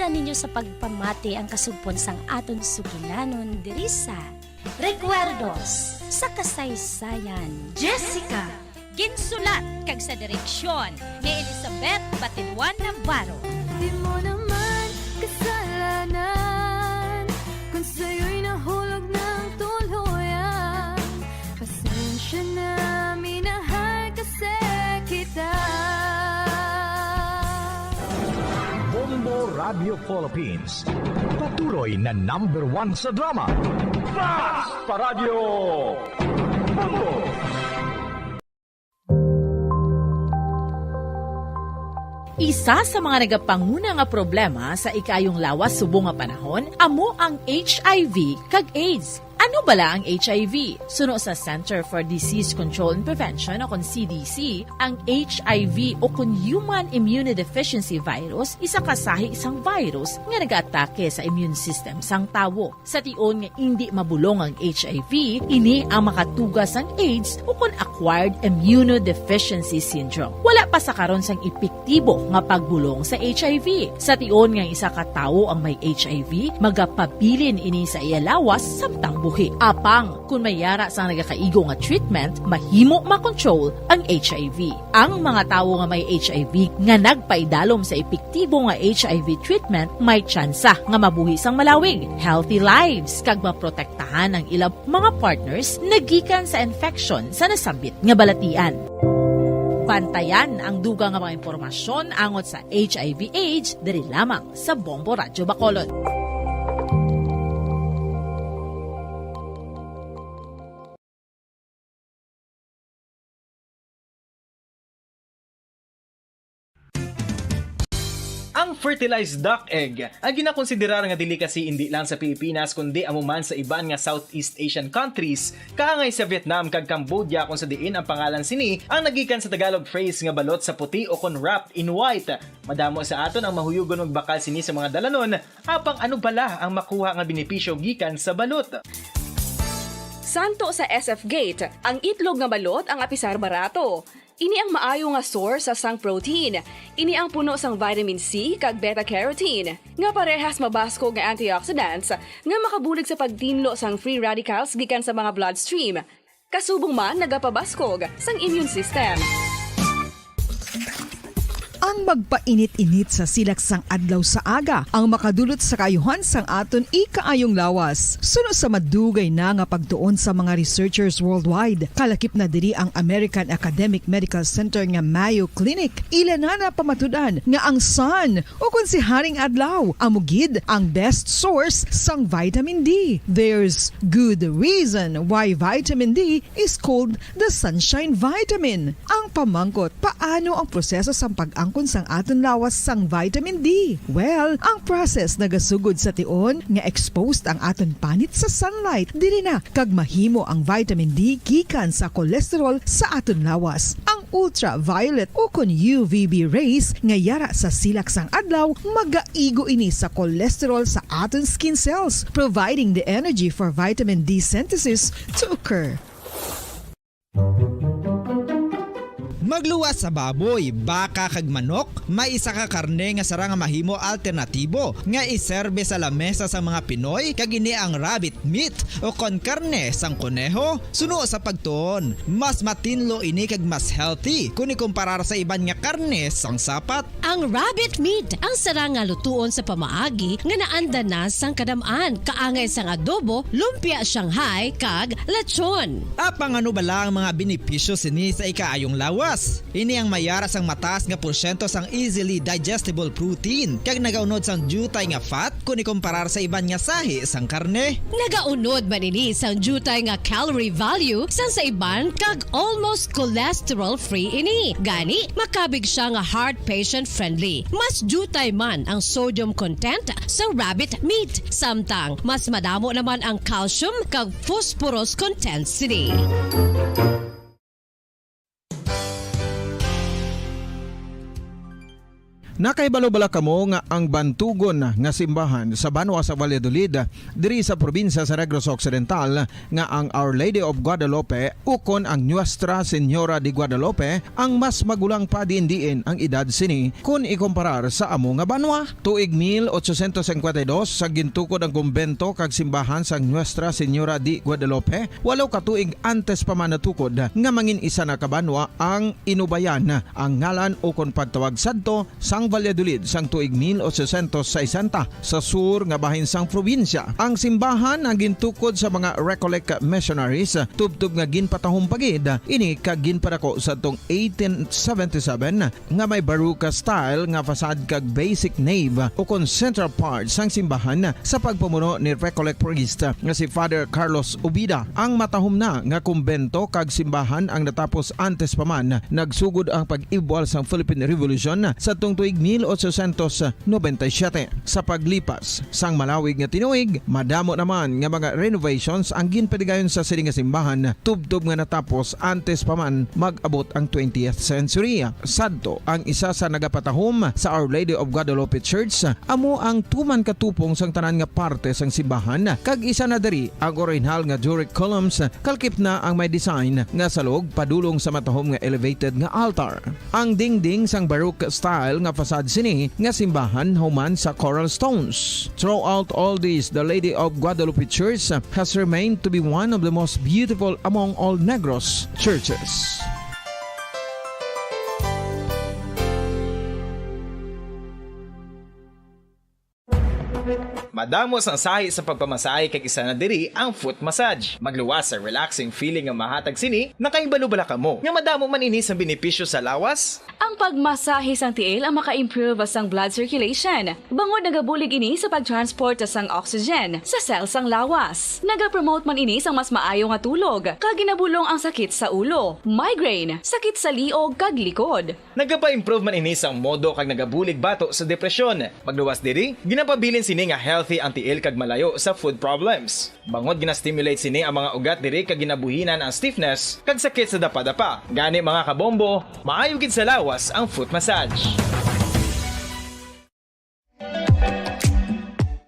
Anda ninyo sa pagpamati ang kasugpon sang aton sugilanon diri sa Recuerdos sa kasaysayan. Jessica ginsulat kag sa direksyon ni Elizabeth Batiduan Navarro. Di mo naman kasalanan kung sa'yo'y nahulog ng tuluyan. Pasensya na, minahal kasi kita. Bombo Radio Philippines. Patuloy na #1 sa drama. Fast Paradyo Bombo! Isa sa mga nagapanguna nga problema sa ikayong lawas subong nga panahon amo ang HIV kag AIDS. Ano bala ang HIV? Suno sa Center for Disease Control and Prevention o kon CDC, ang HIV o kon Human Immunodeficiency Virus isa kasahi isang virus nga nag-atake sa immune system sang tawo. Sa tion nga hindi mabulong ang HIV, ini ang makatugas ang AIDS o kon Acquired Immunodeficiency Syndrome. Wala pa sa karon sang epektibo nga pagbulong sa HIV. Sa tion nga isa ka tawo ang may HIV, magapabilin ini sa iya lawas samtang buhi. Apang, kung mayara sa nagakaigo nga treatment, mahimo makontrol ang HIV. Ang mga tawo nga may HIV nga nagpaidalom sa epektibo nga HIV treatment, may tsansa nga mabuhi sang malawig, healthy lives, kag maprotektahan ang ilang mga partners nagikan sa infection sa nasabit nga balatian. Bantayan ang dugang nga mga impormasyon angot sa HIV/AIDS diri lamang sa Bombo Radyo Bacolod. Ang fertilized duck egg ang ginakonsiderar nga delicacy hindi lang sa Pilipinas kundi amuman sa iban nga Southeast Asian countries kaangay sa Vietnam kag Cambodia kung sa diin ang pangalan sini ang nagikan sa Tagalog phrase nga balot sa puti o kon wrapped in white. Madamo sa aton ang mahuyugon og bakal sini sa mga dalanon apang ano bala ang makuha nga benepisyo gikan sa balot. Santo sa SF Gate, ang itlog nga balot ang apisar barato. Ini ang maayo nga source sa sang protein. Ini ang puno sang vitamin C kag beta-carotene. Nga parehas mabasko nga antioxidants nga makabulig sa pagtinlo sang free radicals gikan sa mga bloodstream. Kasubong man nagapabaskog sang immune system. Ang magpainit-init sa silaksang adlaw sa aga ang makadulot sa kayuhan sang aton ikaayong lawas. Suno sa madugay na nga pagtuon sa mga researchers worldwide, kalakip na diri ang American Academic Medical Center nga Mayo Clinic. Ila na pamatudan nga ang sun o kung si Haring Adlaw amugid ang best source sang vitamin D. There's good reason why vitamin D is called the sunshine vitamin. Ang pamangkot, paano ang proseso sang pag-angkon sang aton lawas sang vitamin D? Well, ang process nagasugod sa tion nga exposed ang aton panit sa sunlight dili na kag mahimo ang vitamin D gikan sa cholesterol sa aton lawas. Ang ultraviolet o kon UVB rays nga yara sa silak sang adlaw magaigo ini sa cholesterol sa aton skin cells, providing the energy for vitamin D synthesis to occur. Magluwas sa baboy, baka kag manok, may isa ka karne nga sara nga mahimo alternatibo nga iserbe sa lamesa sa mga Pinoy kag ini ang rabbit meat o kon karne sang kuneho. Suno sa pagtuon, mas matinlo ini kag mas healthy kung ikumparar sa iban nga karne sang sapat. Ang rabbit meat ang sara nga lutuon sa pamaagi nga naanda na sang kadamaan, kaangay sang adobo, lumpia Shanghai kag lechon. Apang ano bala ang mga benepisyo sini sa ikaayong lawas? Ini ang mayara sang mataas nga porsyento sang easily digestible protein kag nagaunod sang jutay nga fat kung ikumparar sa iban nga sahi sang karne. Nagaunod man ini sang jutay nga calorie value sang sa iban kag almost cholesterol free ini. Gani makabig siya nga heart patient friendly. Mas jutay man ang sodium content sa rabbit meat, samtang mas madamo naman ang calcium kag phosphorus content sini. Nakaibalo-bala kamo nga ang bantugon nga simbahan sa Banwa sa Valladolid diri sa probinsya sa Negros Occidental nga ang Our Lady of Guadalupe ukon ang Nuestra Señora de Guadalupe ang mas magulang pa diin ang edad sini kung ikumparar sa amo nga banwa. Tuig 1852 sa gintukod ang kumbento kag simbahan sa Nuestra Señora de Guadalupe, walaw ka tuig antes pa man natukod nga mangin isa na kabanwa ang inubayan ang ngalan ukon pagtawag sadto sang Valladolid sang tuig 1860 sa sur nga bahin sang probinsya. Ang simbahan ang gintukod sa mga Recollect missionaries tubtub nga ginpatahong pagid ini kag ginpadako sa tong 1877 nga may baruka style nga fasad kag basic nave ukon central part sang simbahan sa pagpamuno ni Recollect priest nga si Father Carlos Ubida. Ang matahom na nga kumbento kag simbahan ang natapos antes pa man nagsugod ang pag-ibwal sang Philippine Revolution sa tong tuig 1897. Sa paglipas sang malawig nga tinuig, madamo naman nga mga renovations ang ginpadigayon sa sining nga simbahan tubtob nga natapos antes pa man mag-abot ang 20th century. Sadto ang isa sa nagapatahom sa Our Lady of Guadalupe Church amo ang tuman katupong sang tanan nga parte sang simbahan kag isa na diri ang original nga Doric columns kalkip na ang may design nga salog padulong sa matahom nga elevated nga altar. Ang dingding sang Baroque style nga fasad sini nga simbahan human sa coral stones. Throughout all this, the Lady of Guadalupe Church has remained to be one of the most beautiful among all Negros churches. Madamos ang sahi sa pagpamasahe kag isa na diri ang foot massage. Magluwas sa relaxing feeling nga mahatag sini, nakaibalo-bala kamo. Nga madamo man ini sa benepisyo sa lawas. Ang pagmasahe sang tiil ang maka-improve sang blood circulation. Bangod nagabulig ini sa pagtransport sang oxygen sa cells sang lawas. Nagapromote man ini sang mas maayo nga tulog, kag ginabulong ang sakit sa ulo, migraine, sakit sa liog kag likod. Nagapa-improve man ini sang modo kag nagabulig bato sa depresyon. Magluwas diri, ginapabilin sini nga healthy ang tiil kag malayo sa food problems. Bangod gina-stimulate sini ang mga ugat diri kag ginabuhinan ang stiffness kag sakit sa dapa-dapa. Gani mga kabombo, maayo gid sa lawas ang foot massage.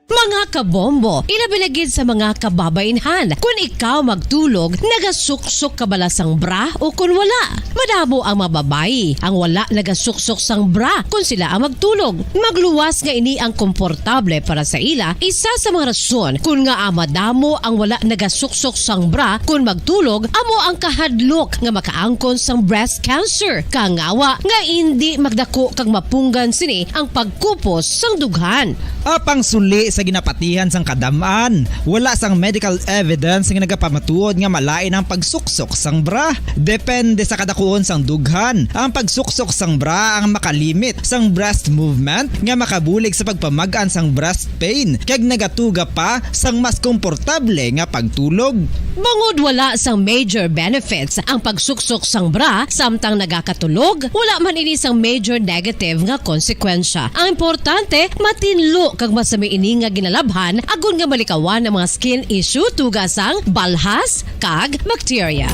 Mga kabombo, ilabilagid sa mga kababainhan. Kung ikaw magtulog, nagasuksok ka bala sang bra o kung wala. Madamo ang mababayi ang wala nagasuksok sang bra kung sila ang magtulog. Magluwas nga ini ang komportable para sa ila. Isa sa mga rason kung nga madamo ang wala nagasuksok sang bra kung magtulog, amo ang kahadlok nga makaangkon sang breast cancer. Kangawa nga hindi magdako kag mapunggan sini ang pagkupos sang dughan. Apang suli sa ginapatihan sang kadamaan, wala sang medical evidence nga nagapamatuod nga malain ang pagsuksok sang bra. Depende sa kadakuon sang dughan. Ang pagsuksok sang bra ang makalimit sang breast movement nga makabulig sa pagpamagaan sang breast pain kag nagatuga pa sang mas komportable nga pagtulog. Bangod wala sang major benefits ang pagsuksok sang bra samtang nagakatulog, wala man ini sang major negative nga konsekwensya. Ang importante, matinlo kag masami ini nga ginalabhan agon nga malikawan ang mga skin issue tugasang balhas kag bacteria.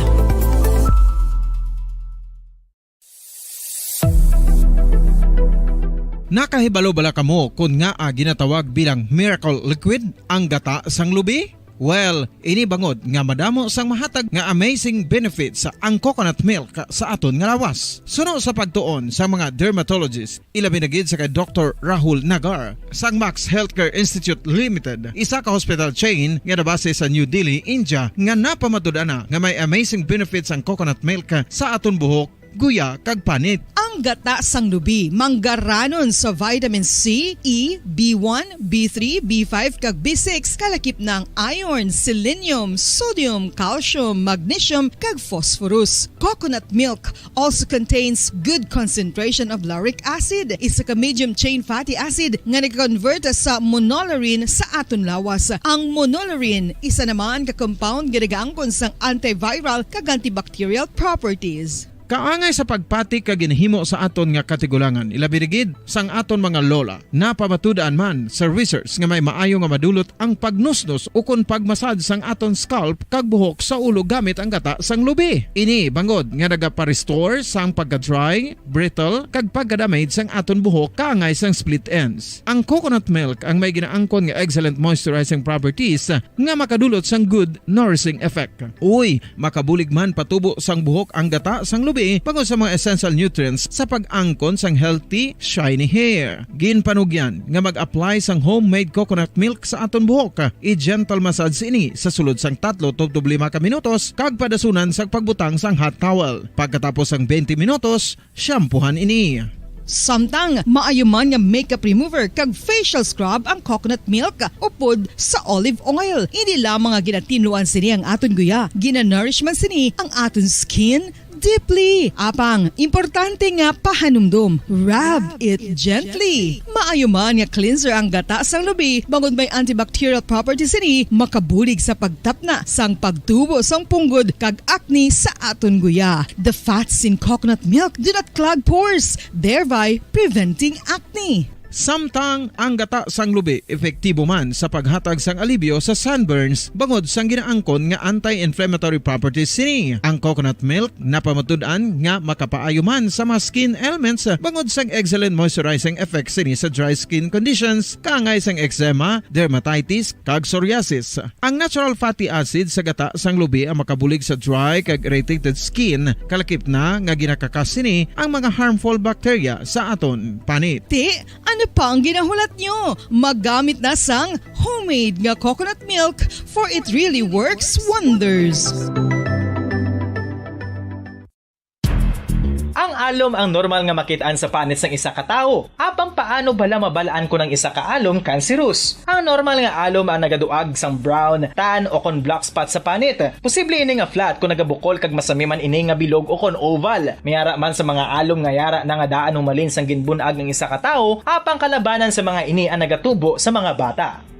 Nakahibalo-bala kamo kung nga ginatawag bilang miracle liquid ang gata sang lubi? Well, ini bangod nga madamo sang mahatag nga amazing benefit sa ang coconut milk sa aton nga lawas. Suno sa pagtuon sa mga dermatologist, ilabi na gid sa kay Dr. Rahul Nagar sang Max Healthcare Institute Limited, isa ka hospital chain nga nabase sa New Delhi, India, nga napamatud-ana nga may amazing benefits ang coconut milk sa aton buhok, guya kag panit. Ang gata sang lubi manggaranon sa vitamin C, E, B1, B3, B5 kag B6 kalakip ng iron, selenium, sodium, calcium, magnesium kag phosphorus. Coconut milk also contains good concentration of lauric acid, isa ka medium chain fatty acid nga nag-convert sa monolaurin sa aton lawas. Ang monolaurin isa naman ka compound nga nagaangkon sang antiviral kag antibacterial properties. Kaangay sa pagpati ka ginhimo sa aton nga katigulangan. Ilabirigid sang aton mga lola. Napamatudaan man sa research nga may maayo nga madulot ang pagnusnos o kon pagmasad sang aton scalp kag buhok sa ulo gamit ang gata sang lubi. Ini bangod nga nagapa-restore sang pagka-dry, brittle kag pagka-damage sang aton buhok kaangay sang split ends. Ang coconut milk ang may ginaangkon nga excellent moisturizing properties nga makadulot sang good nourishing effect. Uy, makabulig man patubo sang buhok ang gata sang lubi bangod sa mga essential nutrients sa pag-angkon sang healthy, shiny hair. Ginpanugyan nga mag-apply sang homemade coconut milk sa aton buhok. I-gentle massage ini sa sulod sang 3 to 5 ka minutos kag padasunan sang pagbutang sang hot towel. Pagkatapos sang 20 minutos, shampoohan ini. Samtang maayo man nga makeup remover kag facial scrub ang coconut milk upod sa olive oil. Hindi lamang nga ginatinuan sini ang aton guya, ginanourish man sini ang aton skin deeply. Apang, importante nga pahanumdum. Rub it gently. Maayo man nga cleanser ang gata sang lubi, bangod may antibacterial properties ini, makabulig sa pagtapna sang pagtubo sang punggod kag acne sa aton guya. The fats in coconut milk do not clog pores, thereby preventing acne. Samtang ang gata sang lubi epektibo man sa paghatag sang alibyo sa sunburns bangod sang ginaangkon nga anti-inflammatory properties sini. Ang coconut milk napamatud-an nga makapaayo man sa mga skin ailments bangod sang excellent moisturizing effects sini sa dry skin conditions kaangay sang eczema, dermatitis kag psoriasis. Ang natural fatty acid sa gata sang lubi ang makabulig sa dry kag irritated skin, kalakip na nga ginakakas sini ang mga harmful bacteria sa aton panit. Ano pa ang ginahulat nyo? Maggamit na sang homemade nga coconut milk for it really works wonders. Ang alom ang normal nga makitaan sa panit sang isa ka tawo. Apang paano bala mabalaan ko ng isa ka alom cancerous? Ang normal nga alom ang nagaduag sang brown, tan o kon black spot sa panit. Posible ini nga flat kung nagabukol kag masami man ini nga bilog o kon oval. Mayara man sa mga alom nga yara na nga daan humalin sang ginbunag ng isa ka tawo, apang kalabanan sa mga ini ang nagatubo sa mga bata.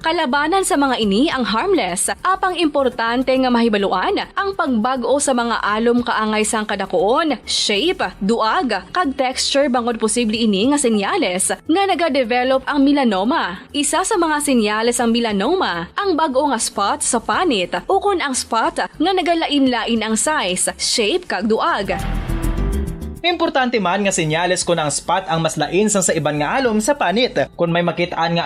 Kalabanan sa mga ini ang harmless, apang importante nga mahibaluan ang pagbago sa mga alom kaangay sang kadakuon, shape, duag, kag texture bangod posible ini nga senyales nga nagadevelop ang melanoma. Isa sa mga senyales ang melanoma, ang bago nga spot sa panit o kun ang spot nga nagalain-lain ang size, shape kag duag. Importante man nga senyales kung ang spot ang mas lain sang sa iban nga alom sa panit. Kung may makitaan nga